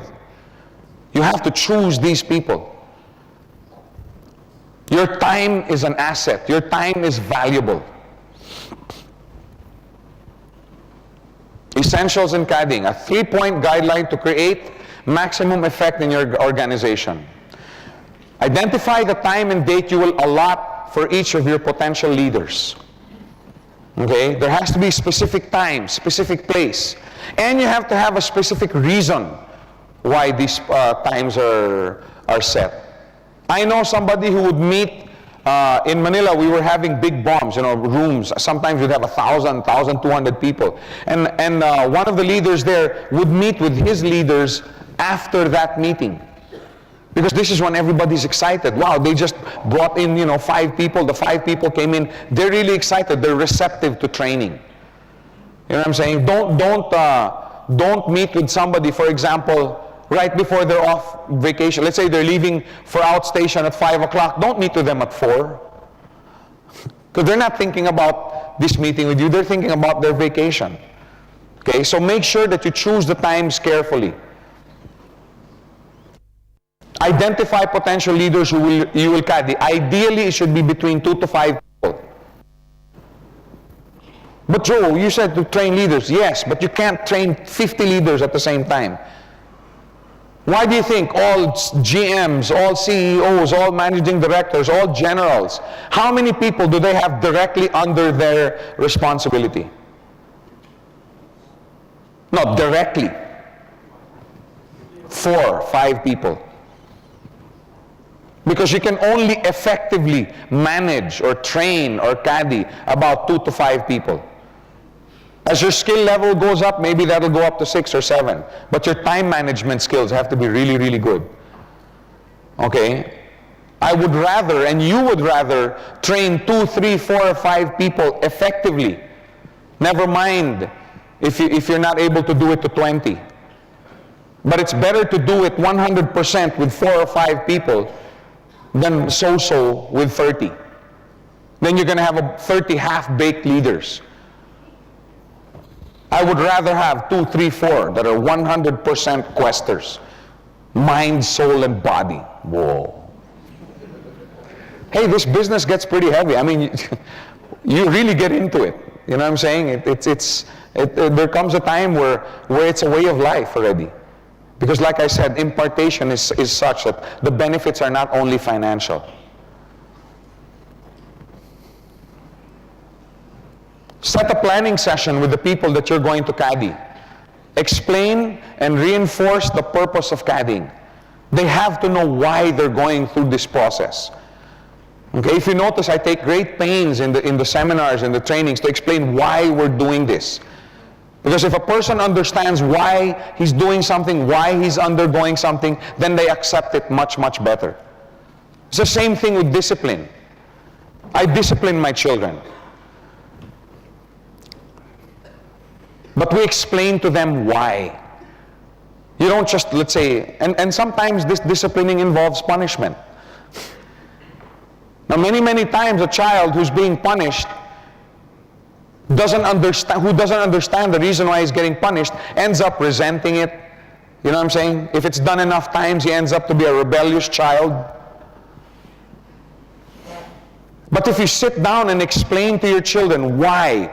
You have to choose these people. Your time is an asset. Your time is valuable. Essentials in CADing, a 3-point guideline to create maximum effect in your organization. Identify the time and date you will allot for each of your potential leaders. Okay? There has to be specific time, specific place. And you have to have a specific reason why these times are set. I know somebody who would meet in Manila. We were having big bombs, rooms. Sometimes we'd have 1,000, 1,200 people. And one of the leaders there would meet with his leaders after that meeting. Because this is when everybody's excited. Wow, they just brought in, 5 people. The 5 people came in. They're really excited. They're receptive to training. You know what I'm saying? Don't meet with somebody, for example, right before they're off vacation. Let's say they're leaving for outstation at 5 o'clock. Don't meet with them at 4. Because they're not thinking about this meeting with you. They're thinking about their vacation. Okay, so make sure that you choose the times carefully. Identify potential leaders who you will caddy. Ideally, it should be between 2 to 5 people. But Joe, you said to train leaders. Yes, but you can't train 50 leaders at the same time. Why do you think all GMs, all CEOs, all managing directors, all generals, how many people do they have directly under their responsibility? Not directly. 4, 5 people. Because you can only effectively manage or train or caddy about 2 to 5 people. As your skill level goes up, maybe that'll go up to 6 or 7. But your time management skills have to be really, really good. Okay? I would rather, and you would rather, train 2, 3, 4, or 5 people effectively. Never mind if you're not able to do it to 20. But it's better to do it 100% with 4 or 5 people than so-so with 30. Then you're going to have 30 half-baked leaders. I would rather have 2, 3, 4 that are 100% questers. Mind, soul, and body. Whoa. Hey, this business gets pretty heavy. I mean, you really get into it. You know what I'm saying? There comes a time where it's a way of life already. Because like I said, impartation is such that the benefits are not only financial. Set a planning session with the people that you're going to caddy. Explain and reinforce the purpose of caddying. They have to know why they're going through this process. Okay, if you notice, I take great pains in the seminars and the trainings to explain why we're doing this. Because if a person understands why he's doing something, why he's undergoing something, then they accept it much, much better. It's the same thing with discipline. I discipline my children. But we explain to them why. You don't just, let's say, and sometimes this disciplining involves punishment. Now, many times a child who's being punished who doesn't understand the reason why he's getting punished, ends up resenting it. You know what I'm saying? If it's done enough times, he ends up to be a rebellious child. But if you sit down and explain to your children why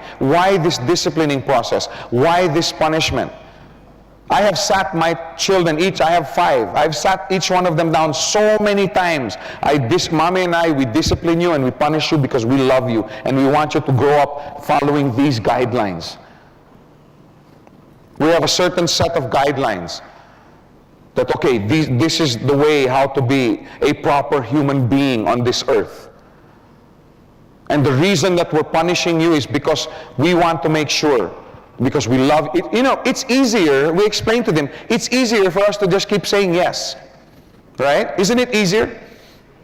this disciplining process, why this punishment. I have sat my children I have 5. I've sat each one of them down so many times. Mommy and I, we discipline you and we punish you because we love you and we want you to grow up following these guidelines. We have a certain set of guidelines that, okay, this is the way how to be a proper human being on this earth. And the reason that we're punishing you is because we want to make sure, because we love it. You know, it's easier, we explain to them, it's easier for us to just keep saying yes. Right? Isn't it easier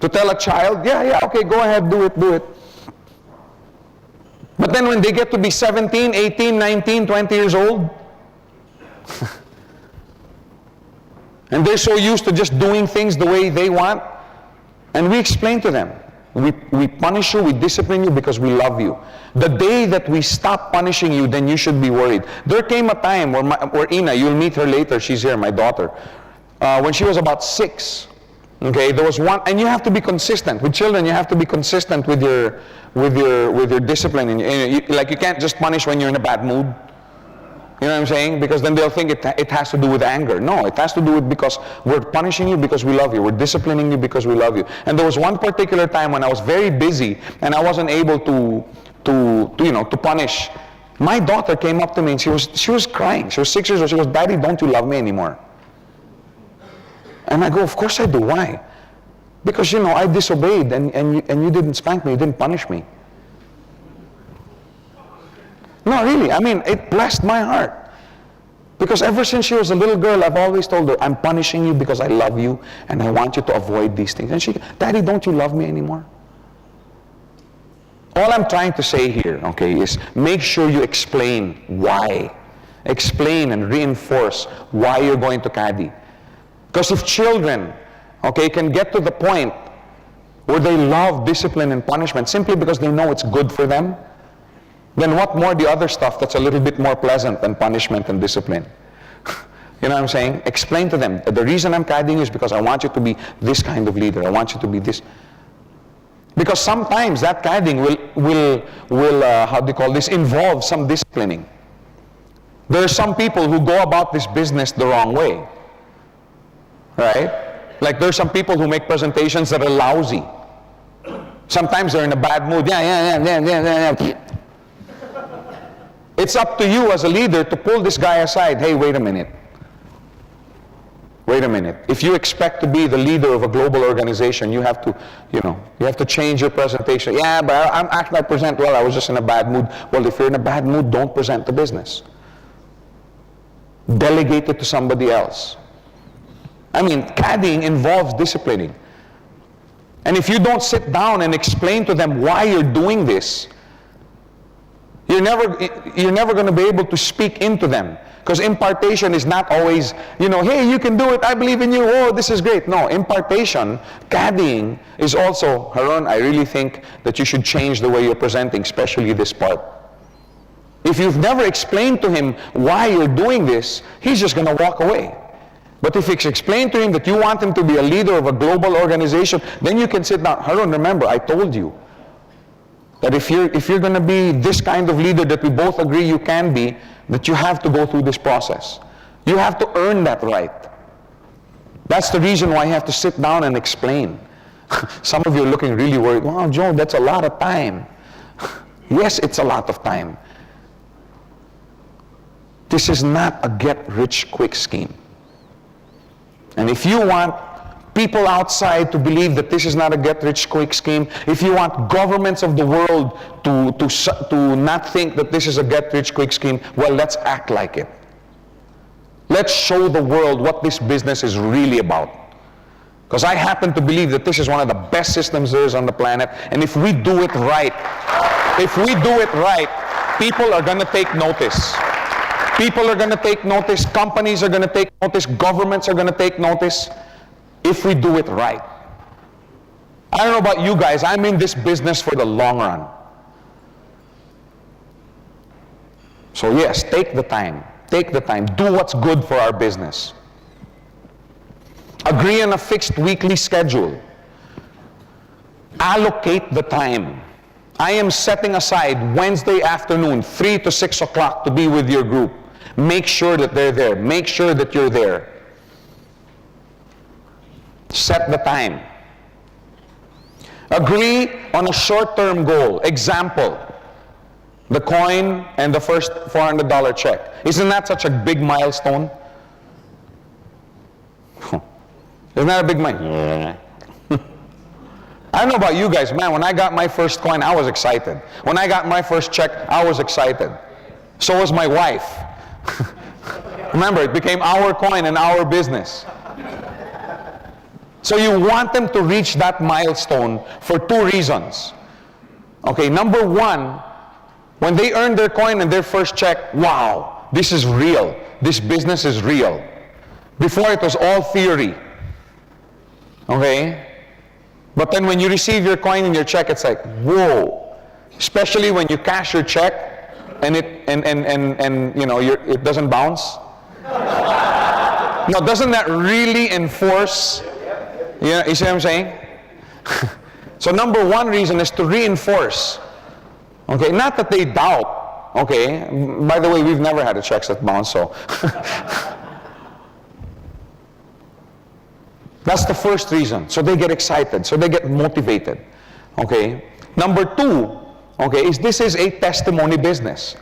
to tell a child, yeah, okay, go ahead, do it. But then when they get to be 17, 18, 19, 20 years old, and they're so used to just doing things the way they want, and we explain to them, we punish you, we discipline you because we love you. The day that we stop punishing you, then you should be worried. There came a time where Ina, you'll meet her later, she's here, my daughter. When she was about 6, okay, there was one, and you have to be consistent. With children, you have to be consistent with your discipline. And like you can't just punish when you're in a bad mood. You know what I'm saying? Because then they'll think it has to do with anger. No, it has to do with because we're punishing you because we love you. We're disciplining you because we love you. And there was one particular time when I was very busy and I wasn't able to punish. My daughter came up to me and she was crying. She was 6 years old. She goes, "Daddy, don't you love me anymore?" And I go, "Of course I do. Why?" "Because, I disobeyed and you didn't spank me. You didn't punish me." No, really, I mean, it blessed my heart. Because ever since she was a little girl, I've always told her, "I'm punishing you because I love you and I want you to avoid these things." And she, "Daddy, don't you love me anymore?" All I'm trying to say here, okay, is make sure you explain why. Explain and reinforce why you're going to caddy. Because if children, okay, can get to the point where they love discipline and punishment simply because they know it's good for them, then what more the other stuff that's a little bit more pleasant than punishment and discipline? You know what I'm saying? Explain to them, the reason I'm caddying you is because I want you to be this kind of leader. I want you to be this. Because sometimes that caddying will how do you call this, involve some disciplining. There are some people who go about this business the wrong way. Right? Like there's some people who make presentations that are lousy. Sometimes they're in a bad mood. Yeah. It's up to you as a leader to pull this guy aside. Hey, wait a minute. Wait a minute. If you expect to be the leader of a global organization, you have to, you have to change your presentation. Yeah, but I'm actually I present well. I was just in a bad mood. Well, if you're in a bad mood, don't present the business. Delegate it to somebody else. I mean, caddying involves disciplining. And if you don't sit down and explain to them why you're doing this, you're never going to be able to speak into them. Because impartation is not always, hey, you can do it, I believe in you, oh, this is great. No, impartation, caddying is also, Haron, I really think that you should change the way you're presenting, especially this part. If you've never explained to him why you're doing this, he's just going to walk away. But if it's explained to him that you want him to be a leader of a global organization, then you can sit down. Haron, remember, I told you that if you're going to be this kind of leader that we both agree you can be, that you have to go through this process. You have to earn that right. That's the reason why you have to sit down and explain. Some of you are looking really worried. Wow, Joe, that's a lot of time. Yes, it's a lot of time. This is not a get-rich-quick scheme. And if you want people outside to believe that this is not a get-rich-quick scheme, if you want governments of the world to not think that this is a get-rich-quick scheme, well, let's act like it. Let's show the world what this business is really about. Because I happen to believe that this is one of the best systems there is on the planet, and if we do it right, people are going to take notice. People are going to take notice, companies are going to take notice, governments are going to take notice, if we do it right. I don't know about you guys, I'm in this business for the long run. So yes, take the time, do what's good for our business. Agree on a fixed weekly schedule. Allocate the time. I am setting aside Wednesday afternoon, 3 to 6 o'clock to be with your group. Make sure that they're there. Make sure that you're there. Set the time. Agree on a short-term goal. Example, the coin and the first $400 check. Isn't that such a big milestone? Isn't that a big milestone? Yeah. I don't know about you guys, man, when I got my first coin, I was excited. When I got my first check, I was excited. So was my wife. Remember, it became our coin and our business. So you want them to reach that milestone for 2 reasons. Okay, number 1, when they earn their coin and their first check, wow, this is real. This business is real. Before it was all theory. Okay? But then when you receive your coin and your check, it's like, whoa. Especially when you cash your check and it doesn't bounce. Now, doesn't that really enforce? You see what I'm saying? So number 1 reason is to reinforce. Okay, not that they doubt. Okay, by the way, we've never had a check that bounce, so. That's the first reason. So they get excited. So they get motivated. Okay. Number 2, okay, this is a testimony business.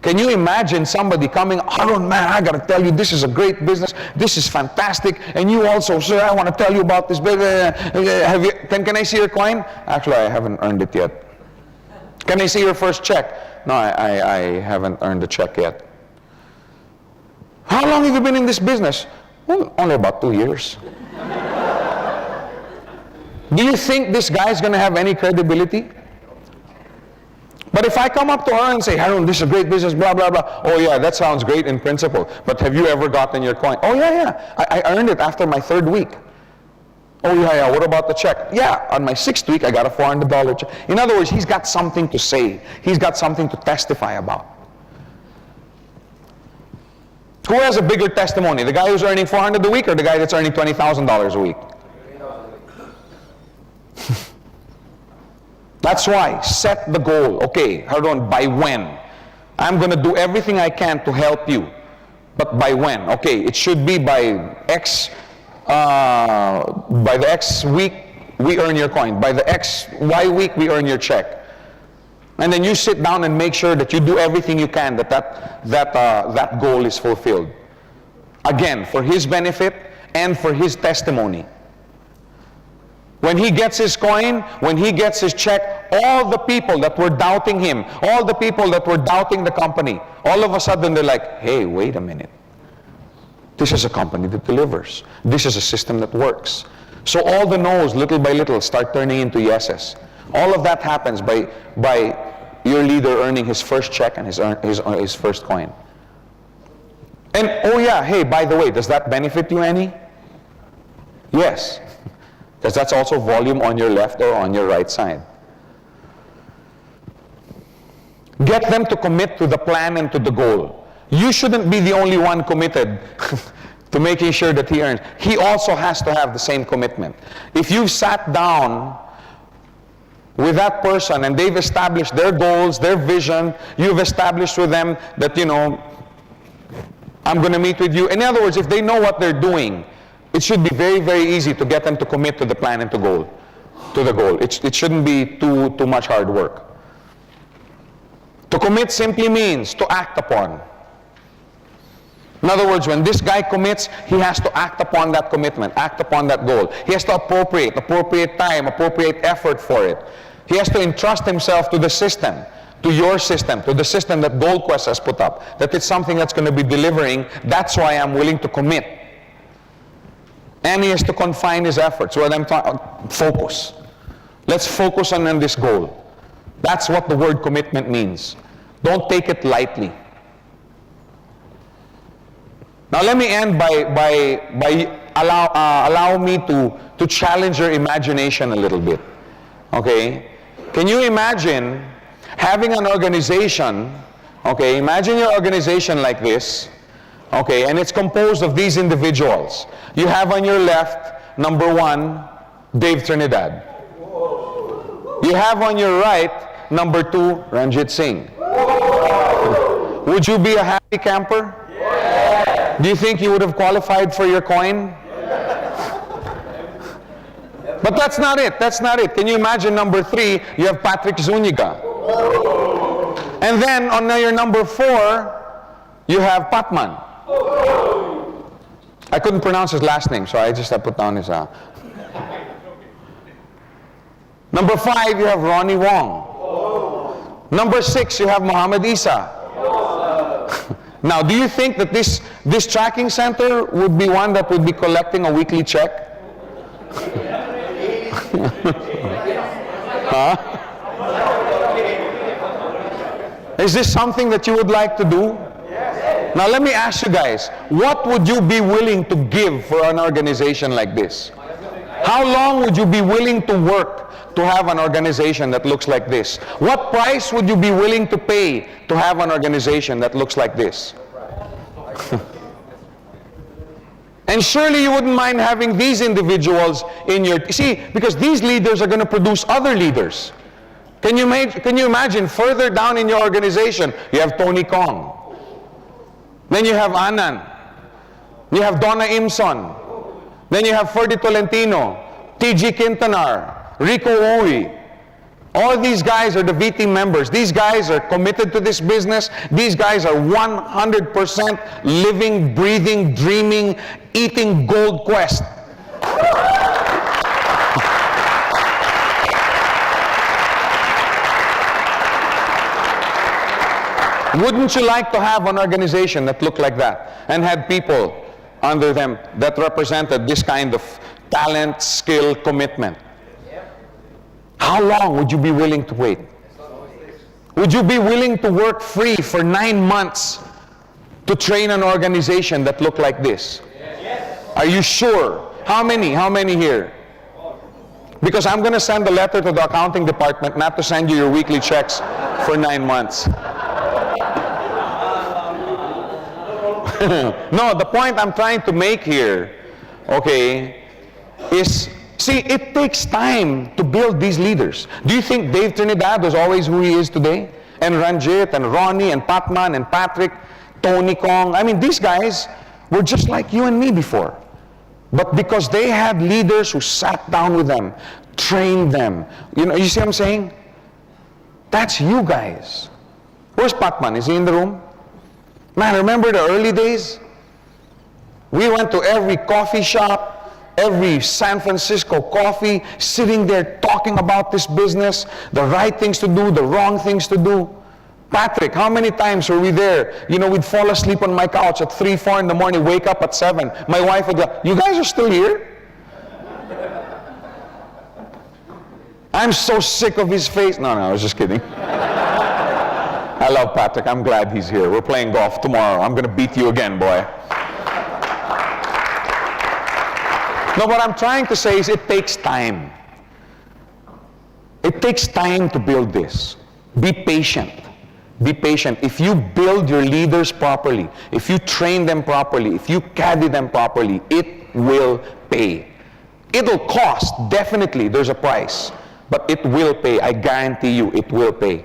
Can you imagine somebody coming, Haron, man, I got to tell you, this is a great business. This is fantastic. And you also, sir, I want to tell you about this. Can I see your coin? Actually, I haven't earned it yet. Can I see your first check? No, I haven't earned the check yet. How long have you been in this business? Well, only about 2 years. Do you think this guy is going to have any credibility? But if I come up to her and say, Harun, this is a great business, blah, blah, blah. Oh yeah, that sounds great in principle. But have you ever gotten your coin? Oh yeah. I earned it after my 3rd week. Oh yeah, what about the check? Yeah, on my 6th week, I got a $400 check. In other words, he's got something to say. He's got something to testify about. Who has a bigger testimony? The guy who's earning $400 a week or the guy that's earning $20,000 a week? That's why, set the goal. Okay, Harun, by when? I'm going to do everything I can to help you. But by when? Okay, it should be by the X week, we earn your coin. By the Y week, we earn your check. And then you sit down and make sure that you do everything you can that goal is fulfilled. Again, for his benefit and for his testimony. When he gets his coin, when he gets his check, all the people that were doubting him, all the people that were doubting the company, all of a sudden they're like, hey, wait a minute. This is a company that delivers. This is a system that works. So all the no's, little by little, start turning into yeses. All of that happens by your leader earning his first check and his first coin. And oh yeah, hey, by the way, does that benefit you any? Yes. Because that's also volume on your left or on your right side. Get them to commit to the plan and to the goal. You shouldn't be the only one committed to making sure that he earns. He also has to have the same commitment. If you've sat down with that person and they've established their goals, their vision, you've established with them that, I'm going to meet with you. In other words, if they know what they're doing, it should be very, very easy to get them to commit to the plan and to the goal. It shouldn't be too much hard work. To commit simply means to act upon. In other words, when this guy commits, he has to act upon that commitment, act upon that goal. He has to appropriate time, appropriate effort for it. He has to entrust himself to the system, to your system, to the system that Gold Quest has put up, that it's something that's going to be delivering. That's why I'm willing to commit. And he has to confine his efforts. What I'm talking, focus. Let's focus on this goal. That's what the word commitment means. Don't take it lightly. Now let me end by allow me to challenge your imagination a little bit. Okay? Can you imagine having an organization, okay, imagine your organization like this, okay, and it's composed of these individuals. You have on your left, number 1, Dave Trinidad. You have on your right, number 2, Ranjit Singh. Would you be a happy camper? Yeah. Do you think you would have qualified for your coin? Yeah. But that's not it. That's not it. Can you imagine number 3, you have Patrick Zuniga. And then on your number 4, you have Patman. I couldn't pronounce his last name, so I just put down his... Number 5, you have Ronnie Wong. Number 6, you have Muhammad Isa. Now, do you think that this tracking center would be one that would be collecting a weekly check? Huh? Is this something that you would like to do? Now let me ask you guys, what would you be willing to give for an organization like this? How long would you be willing to work to have an organization that looks like this? What price would you be willing to pay to have an organization that looks like this? And surely you wouldn't mind having these individuals in your... See, because these leaders are going to produce other leaders. Can you imagine further down in your organization, you have Tony Kong. Then you have Anan. You have Donna Imson. Then you have Ferdy Tolentino, T.G. Quintanar, Rico Owi. All these guys are the VT members. These guys are committed to this business. These guys are 100% living, breathing, dreaming, eating Gold Quest. Wouldn't you like to have an organization that looked like that and had people under them that represented this kind of talent, skill, commitment? How long would you be willing to wait? Would you be willing to work free for 9 months to train an organization that look like this? Yes. Are you sure? How many? How many here? Because I'm going to send a letter to the accounting department not to send you your weekly checks for 9 months. No, the point I'm trying to make here, okay, is, see, it takes time to build these leaders. Do you think Dave Trinidad was always who he is today? And Ranjit, and Ronnie, and Patman, and Patrick, Tony Kong. I mean, these guys were just like you and me before. But because they had leaders who sat down with them, trained them. You know, you see what I'm saying? That's you guys. Where's Patman? Is he in the room? Man, remember the early days? We went to every coffee shop, every San Francisco coffee, sitting there talking about this business, the right things to do, the wrong things to do. Patrick, how many times were we there? You know, we'd fall asleep on my couch at 3, 4 in the morning, wake up at 7. My wife would go, you guys are still here? I'm so sick of his face. No, I was just kidding. I love Patrick. I'm glad he's here. We're playing golf tomorrow. I'm going to beat you again, boy. No, what I'm trying to say is it takes time. It takes time to build this. Be patient. Be patient. If you build your leaders properly, if you train them properly, if you caddy them properly, it will pay. It'll cost, definitely. There's a price. But it will pay. I guarantee you, it will pay.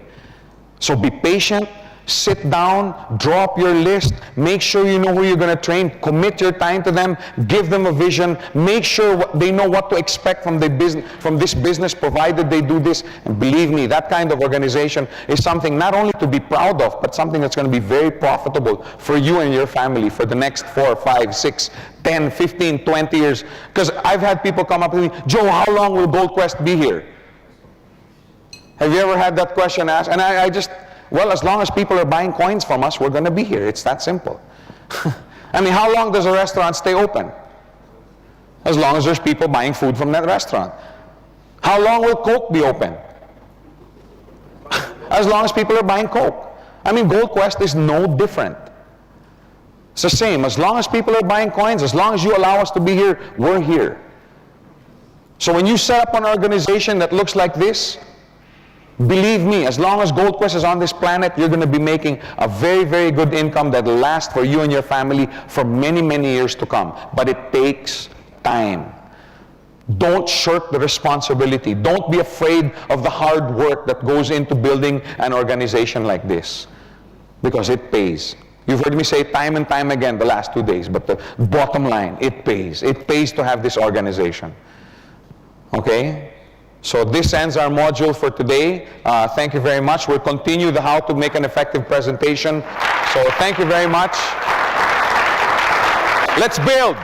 So be patient, sit down, draw up your list, make sure you know who you're going to train, commit your time to them, give them a vision, make sure they know what to expect from this business, provided they do this. And believe me, that kind of organization is something not only to be proud of, but something that's going to be very profitable for you and your family for the next 4, 5, 6, 10, 15, 20 years. Because I've had people come up to me, Joe, how long will Gold Quest be here? Have you ever had that question asked? And I just, well, as long as people are buying coins from us, we're going to be here. It's that simple. I mean, how long does a restaurant stay open? As long as there's people buying food from that restaurant. How long will Coke be open? As long as people are buying Coke. I mean, Gold Quest is no different. It's the same. As long as people are buying coins, as long as you allow us to be here, we're here. So when you set up an organization that looks like this, believe me, as long as Gold Quest is on this planet, you're going to be making a very, very good income that will last for you and your family for many, many years to come. But it takes time. Don't shirk the responsibility. Don't be afraid of the hard work that goes into building an organization like this, because it pays. You've heard me say time and time again the last 2 days, but the bottom line, it pays. It pays to have this organization. Okay? So this ends our module for today. Thank you very much. We'll continue the how to make an effective presentation. So thank you very much. Let's build.